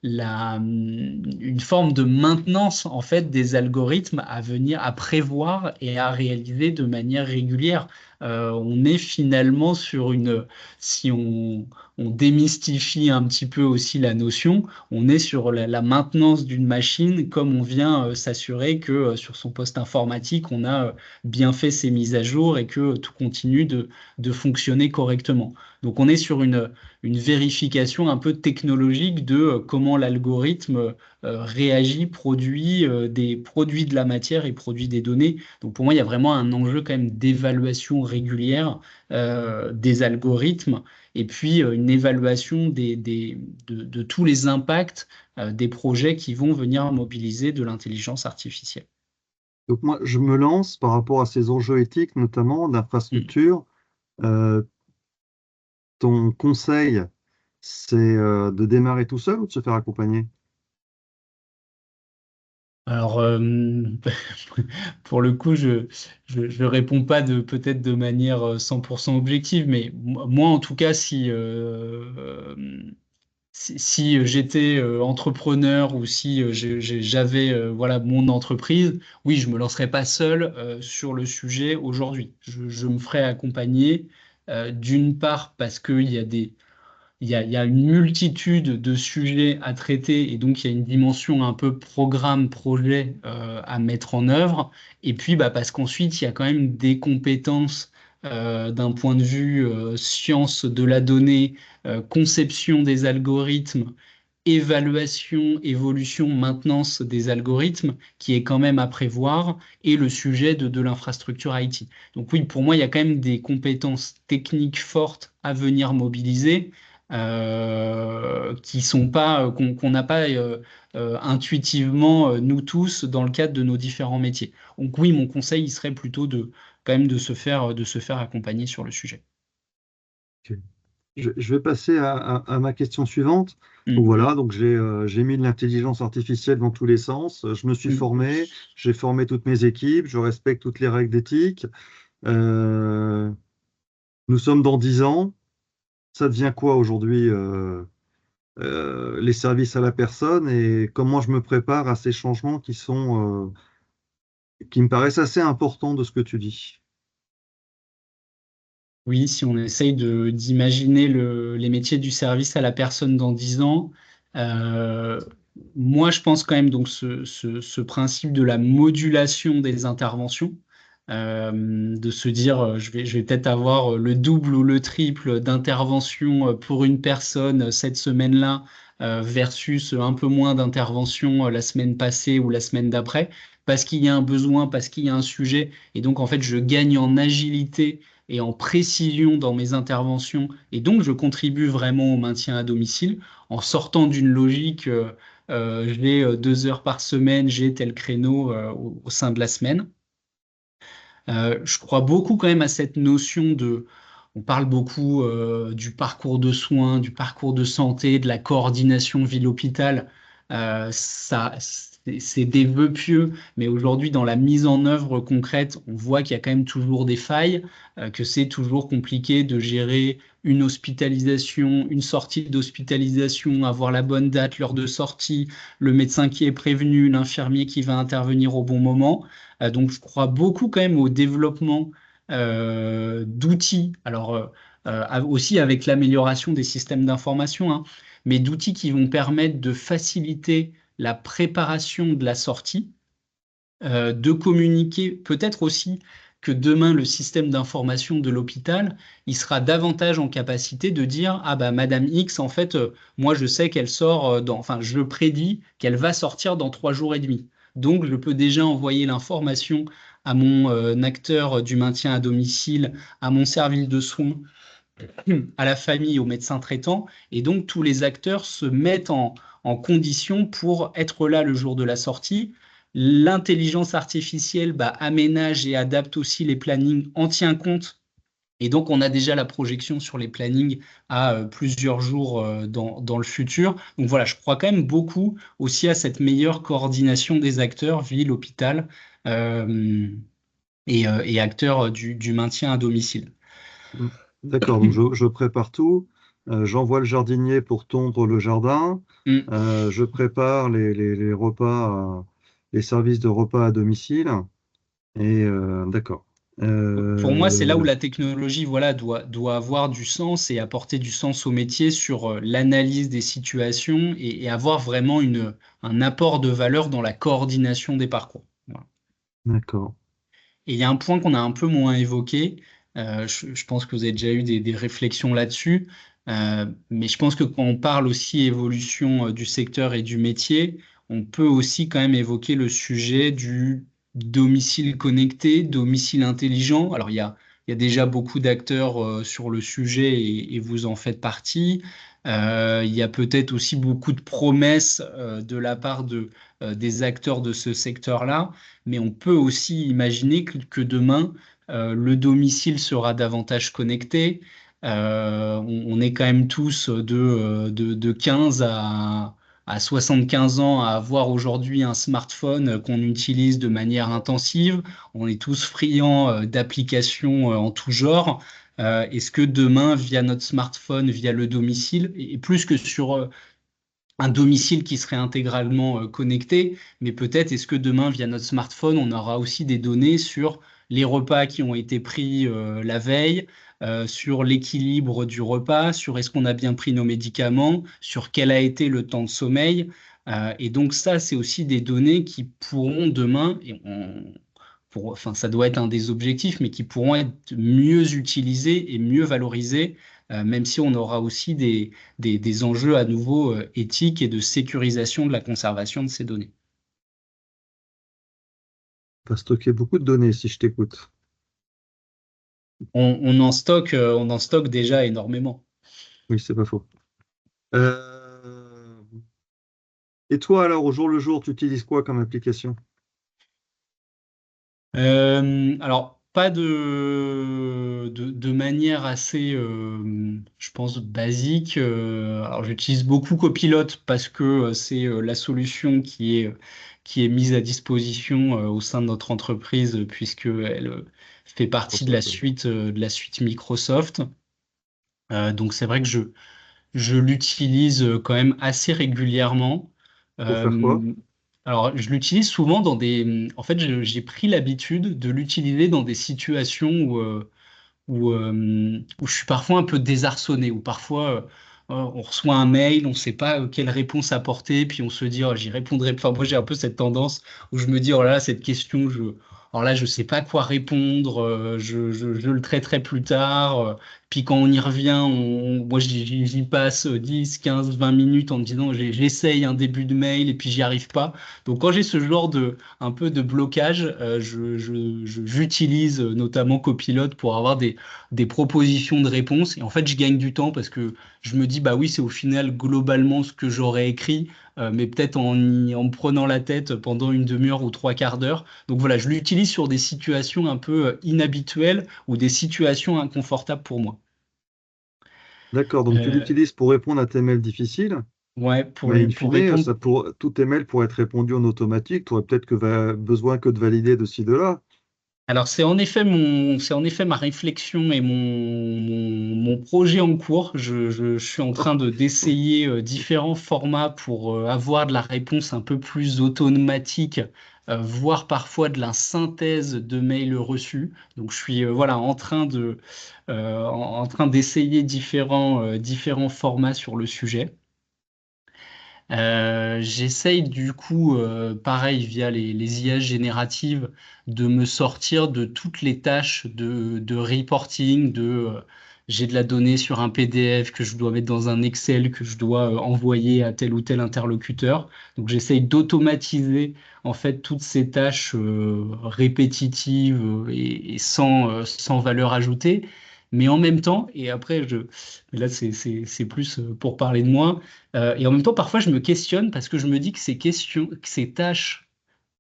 une forme de maintenance en fait des algorithmes à venir, à prévoir et à réaliser de manière régulière. On est finalement si on démystifie un petit peu aussi la notion, on est sur la maintenance d'une machine comme on vient s'assurer que sur son poste informatique, on a bien fait ses mises à jour et que tout continue de fonctionner correctement. Donc on est sur une vérification un peu technologique de comment l'algorithme réagit, produit de la matière et produit des données. Donc pour moi, il y a vraiment un enjeu quand même d'évaluation régulière des algorithmes et puis une évaluation de tous les impacts des projets qui vont venir mobiliser de l'intelligence artificielle. Donc moi, je me lance par rapport à ces enjeux éthiques, notamment Mm. d'infrastructure. Euh, Ton conseil, c'est de démarrer tout seul ou de se faire accompagner? Alors, pour le coup, je réponds pas peut-être de manière 100% objective, mais moi, en tout cas, si j'étais entrepreneur ou si j'avais voilà, mon entreprise, oui, je me lancerais pas seul sur le sujet aujourd'hui. Je me ferais accompagner d'une part parce qu'il y a il y a une multitude de sujets à traiter et donc il y a une dimension un peu programme, projet à mettre en œuvre. Et puis bah, parce qu'ensuite, il y a quand même des compétences d'un point de vue science de la donnée, conception des algorithmes, évaluation, évolution, maintenance des algorithmes qui est quand même à prévoir et le sujet de l'infrastructure IT. Donc oui, pour moi, il y a quand même des compétences techniques fortes à venir mobiliser qui sont pas qu'on n'a pas intuitivement nous tous dans le cadre de nos différents métiers. Donc oui, mon conseil il serait plutôt de quand même de se faire accompagner sur le sujet. Ok. Je vais passer à ma question suivante. Donc Mm. voilà, donc j'ai mis de l'intelligence artificielle dans tous les sens. Je me suis Mm. formé, j'ai formé toutes mes équipes, je respecte toutes les règles d'éthique. Euh, Nous sommes dans 10 ans. Ça devient quoi aujourd'hui, les services à la personne et comment je me prépare à ces changements qui me paraissent assez importants de ce que tu dis? Oui, si on essaye d'imaginer les métiers du service à la personne dans 10 ans, euh, moi je pense quand même donc ce principe de la modulation des interventions, de se dire je vais peut-être avoir le double ou le triple d'interventions pour une personne cette semaine-là versus un peu moins d'interventions la semaine passée ou la semaine d'après, parce qu'il y a un besoin, parce qu'il y a un sujet, et donc en fait je gagne en agilité et en précision dans mes interventions. Et donc, je contribue vraiment au maintien à domicile en sortant d'une logique, j'ai 2 heures par semaine, j'ai tel créneau au sein de la semaine. Je crois beaucoup quand même à cette notion de, on parle beaucoup du parcours de soins, du parcours de santé, de la coordination ville-hôpital. Ça, c'est des vœux pieux, mais aujourd'hui, dans la mise en œuvre concrète, on voit qu'il y a quand même toujours des failles, que c'est toujours compliqué de gérer une hospitalisation, une sortie d'hospitalisation, avoir la bonne date, l'heure de sortie, le médecin qui est prévenu, l'infirmier qui va intervenir au bon moment. Donc, je crois beaucoup quand même au développement d'outils. Alors, aussi avec l'amélioration des systèmes d'information, hein, mais d'outils qui vont permettre de faciliter la préparation de la sortie, de communiquer, peut-être aussi que demain, le système d'information de l'hôpital, il sera davantage en capacité de dire, ah bah Madame X, en fait, moi je sais qu'elle sort enfin je prédis qu'elle va sortir dans 3 jours et demi. Donc je peux déjà envoyer l'information à mon acteur du maintien à domicile, à mon service de soins, à la famille, au médecin traitant, et donc tous les acteurs se mettent en condition pour être là le jour de la sortie. L'intelligence artificielle bah, aménage et adapte aussi les plannings, en tient compte. Et donc, on a déjà la projection sur les plannings à plusieurs jours dans le futur. Donc voilà, je crois quand même beaucoup aussi à cette meilleure coordination des acteurs, ville, hôpital, euh, et acteurs du maintien à domicile. Mm. D'accord, donc je prépare tout. J'envoie le jardinier pour tondre le jardin. Mm. Je prépare les repas, les services de repas à domicile. Et d'accord. Pour moi, c'est là où Euh, la technologie, voilà, doit avoir du sens et apporter du sens au métier sur l'analyse des situations et avoir vraiment un apport de valeur dans la coordination des parcours. Voilà. d'accord. Et il y a un point qu'on a un peu moins évoqué. Je pense que vous avez déjà eu des réflexions là-dessus. Mais je pense que quand on parle aussi évolution du secteur et du métier, on peut aussi quand même évoquer le sujet du domicile connecté, domicile intelligent. Alors, il y a déjà beaucoup d'acteurs sur le sujet et vous en faites partie. Il y a peut-être aussi beaucoup de promesses de la part des acteurs de ce secteur-là, mais on peut aussi imaginer que demain, le domicile sera davantage connecté. On est quand même tous de 15 à 75 ans à avoir aujourd'hui un smartphone qu'on utilise de manière intensive. On est tous friands d'applications en tout genre. Est-ce que demain, via notre smartphone, via le domicile, et plus que sur un domicile qui serait intégralement connecté, mais peut-être est-ce que demain, via notre smartphone, on aura aussi des données sur les repas qui ont été pris la veille, sur l'équilibre du repas, sur est-ce qu'on a bien pris nos médicaments, sur quel a été le temps de sommeil. Et donc ça, c'est aussi des données qui pourront demain, enfin, ça doit être un des objectifs, mais qui pourront être mieux utilisés et mieux valorisés, même si on aura aussi des enjeux à nouveau éthiques et de sécurisation de la conservation de ces données. Tu as stocké beaucoup de données si je t'écoute. On en stocke déjà énormément. Oui, c'est pas faux. Euh, Et toi, alors, au jour le jour, tu utilises quoi comme application? Alors, pas de manière assez, je pense, basique. Alors, j'utilise beaucoup Copilot parce que c'est la solution qui est mise à disposition au sein de notre entreprise, puisqu'elle fait partie de la Microsoft, oui. suite Microsoft. Donc, c'est vrai que je l'utilise quand même assez régulièrement. Pour faire quoi? Euh, alors, je l'utilise souvent dans des. En fait, j'ai pris l'habitude de l'utiliser dans des situations où je suis parfois un peu désarçonné, où parfois on reçoit un mail, on ne sait pas quelle réponse apporter, puis on se dit, oh, j'y répondrai. Enfin, moi, j'ai un peu cette tendance où je me dis, oh là là, cette question, alors là, je ne sais pas quoi répondre, je le traiterai plus tard. Puis quand on y revient, moi, j'y passe 10, 15, 20 minutes en me disant, j'essaye un début de mail et puis j'y arrive pas. Donc, quand j'ai ce genre un peu de blocage, j'utilise notamment Copilot pour avoir des propositions de réponses. Et en fait, je gagne du temps parce que je me dis, bah oui, c'est au final globalement ce que j'aurais écrit, mais peut-être en me prenant la tête pendant une demi-heure ou trois quarts d'heure. Donc voilà, je l'utilise sur des situations un peu inhabituelles ou des situations inconfortables pour moi. D'accord, donc tu Euh, l'utilises pour répondre à tes mails difficiles, ouais, mais in pour fine, répondre. tous tes mails pourraient être répondus en automatique. Tu aurais peut-être besoin que de valider de ci, de là. Alors c'est en effet ma réflexion et mon projet en cours. Je suis en train d'essayer différents formats pour avoir de la réponse un peu plus automatique, voire parfois de la synthèse de mails reçus. Donc je suis voilà en train d'essayer différents formats sur le sujet. J'essaye du coup, pareil, via les IA génératives, de me sortir de toutes les tâches de reporting, j'ai de la donnée sur un PDF que je dois mettre dans un Excel, que je dois envoyer à tel ou tel interlocuteur. Donc j'essaye d'automatiser en fait toutes ces tâches répétitives et sans valeur ajoutée. Mais en même temps, et après, mais là c'est plus pour parler de moi. Et en même temps, parfois, je me questionne parce que je me dis que que ces tâches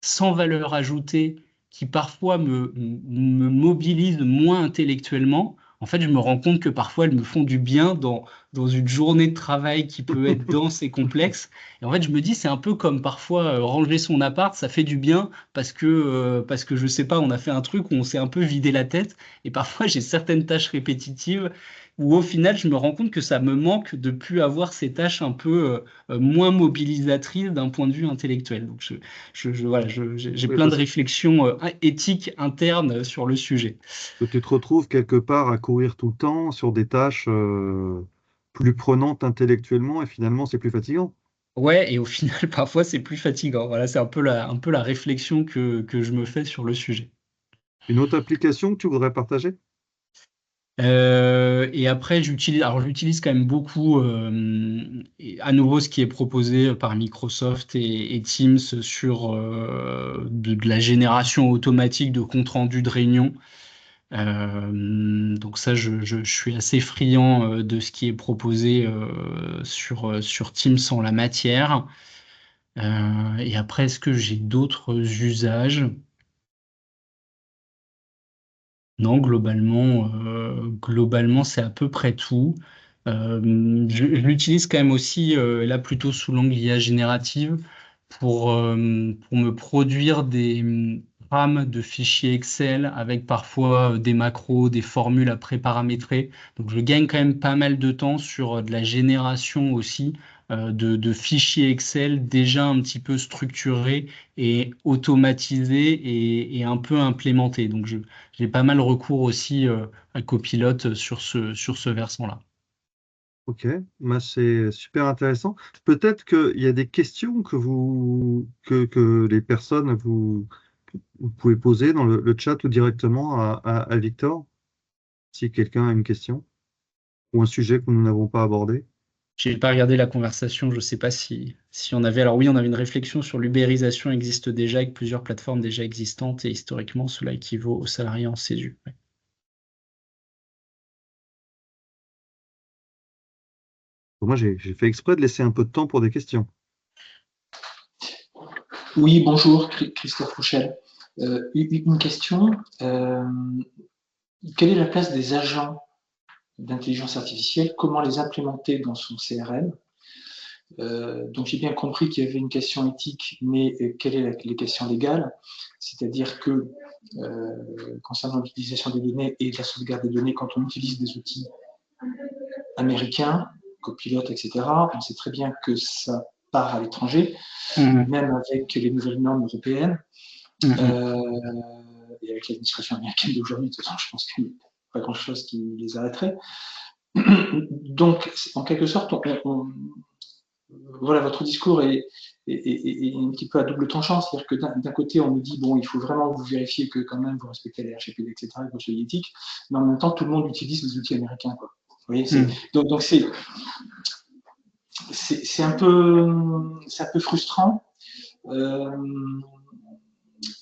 sans valeur ajoutée, qui parfois me mobilisent moins intellectuellement, en fait, je me rends compte que parfois, elles me font du bien dans une journée de travail qui peut être dense et complexe. Et en fait, je me dis, c'est un peu comme parfois ranger son appart, ça fait du bien parce que je sais pas, on a fait un truc où on s'est un peu vidé la tête. Et parfois, j'ai certaines tâches répétitives où au final, je me rends compte que ça me manque de plus avoir ces tâches un peu moins mobilisatrices d'un point de vue intellectuel. Donc, voilà, j'ai Oui, plein de parce réflexions éthiques internes sur le sujet. que tu te retrouves quelque part à courir tout le temps sur des tâches plus prenantes intellectuellement et finalement, c'est plus fatigant. Ouais, et au final, parfois, c'est plus fatigant. Voilà, c'est un peu la réflexion que je me fais sur le sujet. Une autre application que tu voudrais partager? Et après, alors j'utilise quand même beaucoup, à nouveau, ce qui est proposé par Microsoft et Teams sur de la génération automatique de compte rendu de réunion. Donc ça, je suis assez friand de ce qui est proposé sur Teams en la matière. Et après, est-ce que j'ai d'autres usages? Non, globalement, c'est à peu près tout. Je l'utilise quand même aussi, là plutôt sous l'angle IA générative, pour me produire des trames de fichiers Excel avec parfois des macros, des formules à préparamétrer. Donc je gagne quand même pas mal de temps sur de la génération aussi de fichiers Excel déjà un petit peu structurés et automatisés et un peu implémentés. Donc j'ai pas mal recours aussi à Copilot sur ce versant-là. Ok, bah, c'est super intéressant. Peut-être qu'il y a des questions que les personnes vous pouvez poser dans le chat ou directement à Victor, si quelqu'un a une question ou un sujet que nous n'avons pas abordé. J'ai pas regardé la conversation, je sais pas si on avait. Alors oui, on avait une réflexion sur l'ubérisation existe déjà avec plusieurs plateformes déjà existantes et historiquement cela équivaut aux salariés en CESU. Ouais. Moi, j'ai fait exprès de laisser un peu de temps pour des questions. Oui, bonjour, Christophe Rouchel. Une question. Quelle est la place des agents d'intelligence artificielle? Comment les implémenter dans son CRM? Donc j'ai bien compris qu'il y avait une question éthique, mais quelles sont les questions légales? C'est-à-dire que concernant l'utilisation des données et la sauvegarde des données, quand on utilise des outils américains, copilotes, etc., on sait très bien que ça part à l'étranger, Mhm. même avec les nouvelles normes européennes. Mhm. Et avec l'administration américaine d'aujourd'hui, de toute façon, je pense qu'il pas grand-chose qui les arrêterait. Donc, en quelque sorte, voilà, votre discours est un petit peu à double tranchant, c'est-à-dire que d'un côté, on nous dit, bon, il faut vraiment vous vérifier que quand même vous respectez les RGPD, etc., que vous soyez éthique, mais en même temps, tout le monde utilise les outils américains, quoi. Vous voyez, donc c'est un peu frustrant.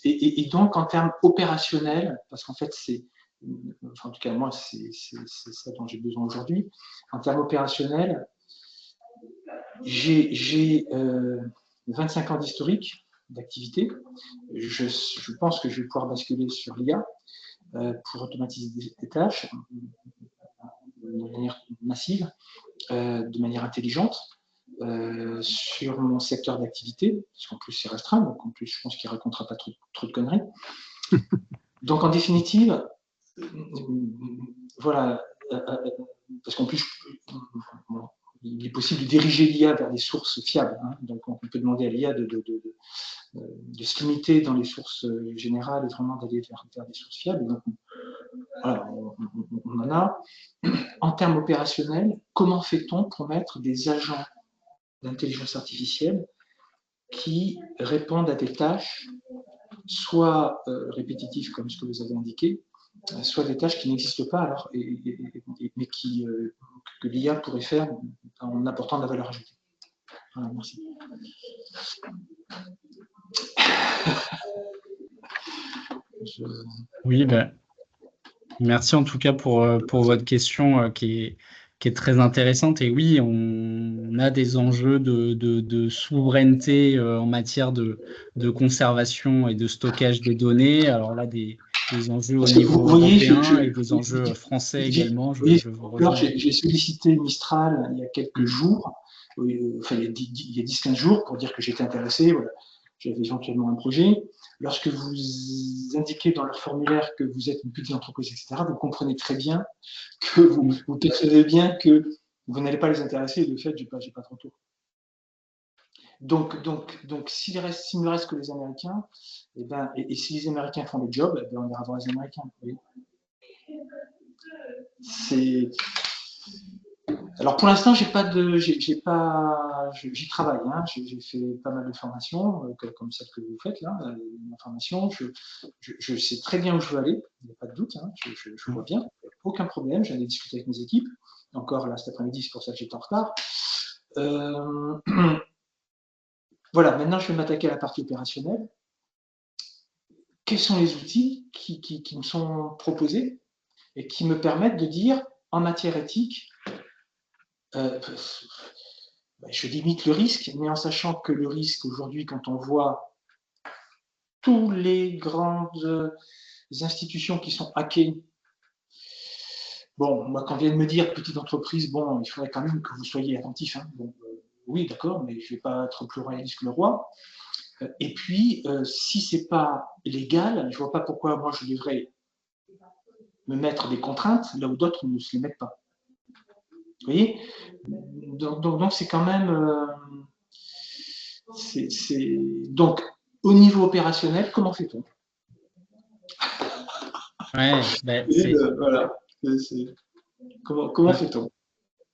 Et donc, en termes opérationnels, parce qu'en fait, en tout cas, moi, c'est ça dont j'ai besoin aujourd'hui, en termes opérationnels, j'ai 25 ans d'historique d'activité. Je pense que je vais pouvoir basculer sur l'IA pour automatiser des tâches de manière massive, de manière intelligente. Sur mon secteur d'activité, parce qu'en plus c'est restreint, donc en plus je pense qu'il ne racontera pas trop de conneries. Donc en définitive, voilà, parce qu'en plus il est possible de diriger l'IA vers des sources fiables, hein, donc on peut demander à l'IA de se limiter dans les sources générales et vraiment d'aller vers des sources fiables. Donc, voilà, on en a. En termes opérationnels, comment fait-on pour mettre des agents d'intelligence artificielle qui répondent à des tâches soit répétitives comme ce que vous avez indiqué, soit des tâches qui n'existent pas alors, mais que l'IA pourrait faire en apportant de la valeur ajoutée. Voilà, merci. Oui, merci en tout cas pour votre question qui est très intéressante. Et oui, on a des enjeux de souveraineté en matière de conservation et de stockage des données. Alors là, des enjeux au niveau européen et des enjeux français également. Je vous rejoins. J'ai sollicité Mistral il y a quelques jours, enfin il y a 10-15 jours, pour dire que j'étais intéressé. Voilà. J'avais éventuellement un projet. Lorsque vous indiquez dans leur formulaire que vous êtes une petite entreprise, etc., vous comprenez très bien que vous percevez bien que vous n'allez pas les intéresser, et de fait, j'ai pas trop de retour. Donc s'il ne me reste que les Américains, et si les Américains font le job, on ira voir les Américains. Vous voyez. Alors pour l'instant, j'y travaille. Hein. J'ai fait pas mal de formations, comme celle que vous faites là, ma formation. Je sais très bien où je veux aller, il n'y a pas de doute. Hein. Je vois bien, aucun problème. J'en ai discuté avec mes équipes. Encore là cet après-midi, c'est pour ça que j'étais en retard. Voilà, maintenant je vais m'attaquer à la partie opérationnelle. Quels sont les outils qui me sont proposés et qui me permettent de dire, en matière éthique, je limite le risque, mais en sachant que le risque aujourd'hui, quand on voit tous les grandes institutions qui sont hackées, bon, moi quand on vient de me dire petite entreprise, bon, il faudrait quand même que vous soyez attentif. Hein. Bon, oui, d'accord, mais je ne vais pas être plus royaliste que le roi. Et puis, si ce n'est pas légal, je ne vois pas pourquoi moi je devrais me mettre des contraintes là où d'autres ne se les mettent pas. Vous voyez, donc c'est quand même. Donc, au niveau opérationnel, comment fait-on? Ouais, voilà. Comment fait-on?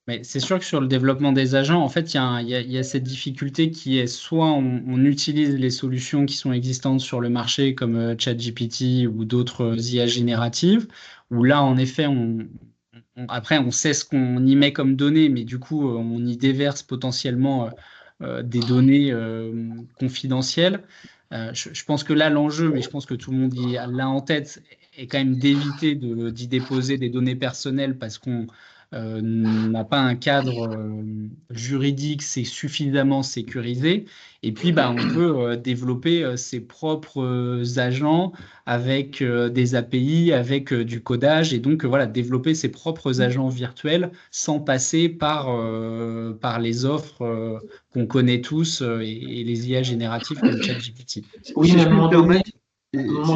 Mais c'est sûr que sur le développement des agents, en fait, il y a cette difficulté qui est soit on utilise les solutions qui sont existantes sur le marché comme ChatGPT ou d'autres IA génératives, où là, en effet, après, on sait ce qu'on y met comme données, mais du coup, on y déverse potentiellement des données confidentielles. Je pense que là, l'enjeu, mais je pense que tout le monde l'a en tête, est quand même d'éviter d'y déposer des données personnelles parce qu'on n'a pas un cadre juridique, c'est suffisamment sécurisé. Et puis, on peut développer ses propres agents avec des API, avec du codage, et donc voilà, développer ses propres agents virtuels sans passer par les offres qu'on connaît tous et les IA génératives comme ChatGPT. Oui, si mais je puis me permettre,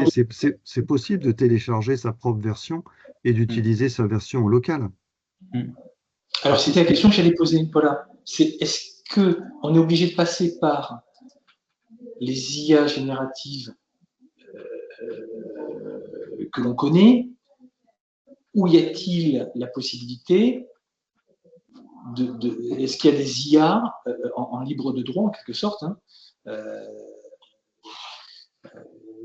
c'est donné... possible de télécharger sa propre version et d'utiliser sa version locale. Alors, c'était la question que j'allais poser. Voilà. Est-ce qu'on est obligé de passer par les IA génératives que l'on connaît, Où y a-t-il la possibilité est-ce qu'il y a des IA en libre de droit, en quelque sorte, hein,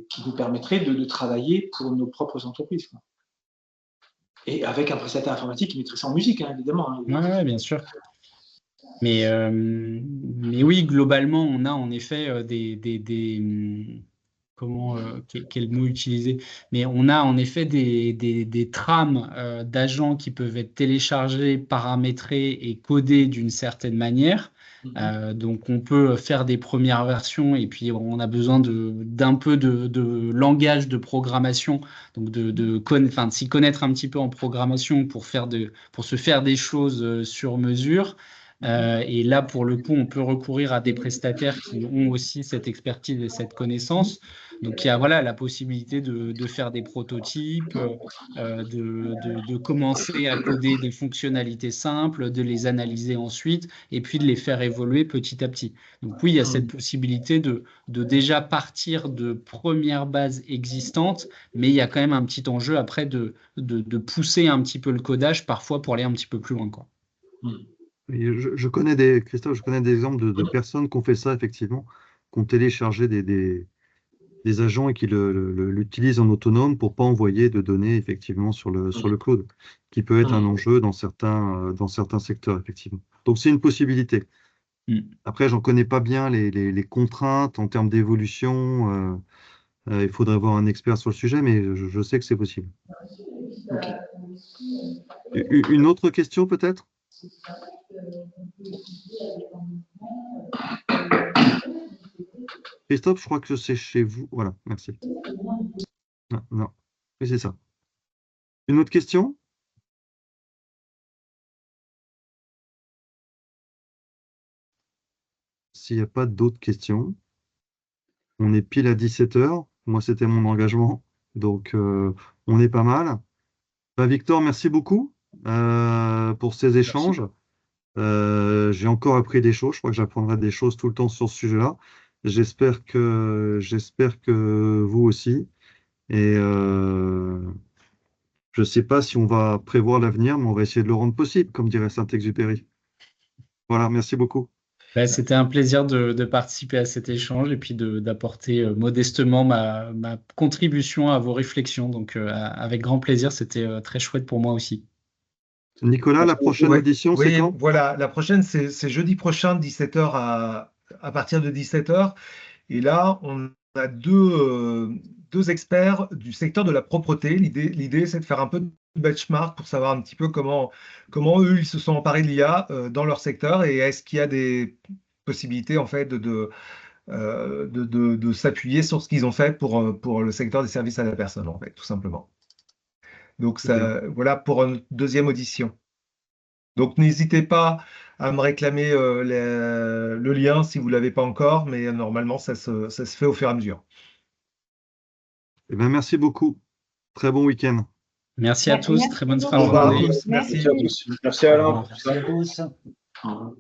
qui nous permettraient de travailler pour nos propres entreprises, quoi. Et avec un prestataire informatique qui mettrait ça en musique, hein, évidemment. Hein. Ouais, bien sûr. Mais oui, globalement, on a en effet quel mot utiliser? Mais on a en effet des trames d'agents qui peuvent être téléchargés, paramétrés et codés d'une certaine manière. Donc on peut faire des premières versions et puis on a besoin d'un peu de langage de programmation, donc de s'y connaître un petit peu en programmation pour se faire des choses sur mesure. Et là, pour le coup, on peut recourir à des prestataires qui ont aussi cette expertise et cette connaissance. Donc, il y a voilà, la possibilité de faire des prototypes, de commencer à coder des fonctionnalités simples, de les analyser ensuite et puis de les faire évoluer petit à petit. Donc, oui, il y a cette possibilité de déjà partir de premières bases existantes, mais il y a quand même un petit enjeu après de pousser un petit peu le codage parfois pour aller un petit peu plus loin, quoi. Et Christophe, je connais des exemples de personnes qui ont fait ça, effectivement, qui ont téléchargé des agents et qui l'utilisent en autonome pour pas envoyer de données, effectivement, sur le cloud, qui peut être un enjeu dans certains secteurs, effectivement. Donc, c'est une possibilité. Après, j'en connais pas bien les contraintes en termes d'évolution. Il faudrait avoir un expert sur le sujet, mais je sais que c'est possible. Okay. Une autre question, peut-être? Christophe, je crois que c'est chez vous. Voilà, merci. Non, non. Oui, c'est ça. Une autre question? S'il n'y a pas d'autres questions, on est pile à 17h. Moi, c'était mon engagement. Donc, on est pas mal. Bah, Victor, merci beaucoup pour ces échanges. J'ai encore appris des choses. Je crois que j'apprendrai des choses tout le temps sur ce sujet-là. J'espère que vous aussi. Et je ne sais pas si on va prévoir l'avenir, mais on va essayer de le rendre possible, comme dirait Saint-Exupéry. Voilà, merci beaucoup. C'était un plaisir de participer à cet échange et puis d'apporter modestement ma contribution à vos réflexions. Donc, avec grand plaisir, c'était très chouette pour moi aussi. Nicolas, la prochaine audition, c'est quand? Voilà, la prochaine, c'est jeudi prochain, 17h à partir de 17h. Et là, on a deux experts du secteur de la propreté. L'idée, c'est de faire un peu de benchmark pour savoir un petit peu comment eux, ils se sont emparés de l'IA dans leur secteur et est-ce qu'il y a des possibilités, en fait, de s'appuyer sur ce qu'ils ont fait pour le secteur des services à la personne, en fait, tout simplement. Donc, voilà pour une deuxième audition. Donc, n'hésitez pas à me réclamer le lien si vous ne l'avez pas encore, mais normalement, ça se fait au fur et à mesure. Eh bien, merci beaucoup. Très bon week-end. Merci à tous. Très bonne fin de Au revoir à journée. tous. Merci. Merci Alain. Au revoir. Merci à tous. Au revoir.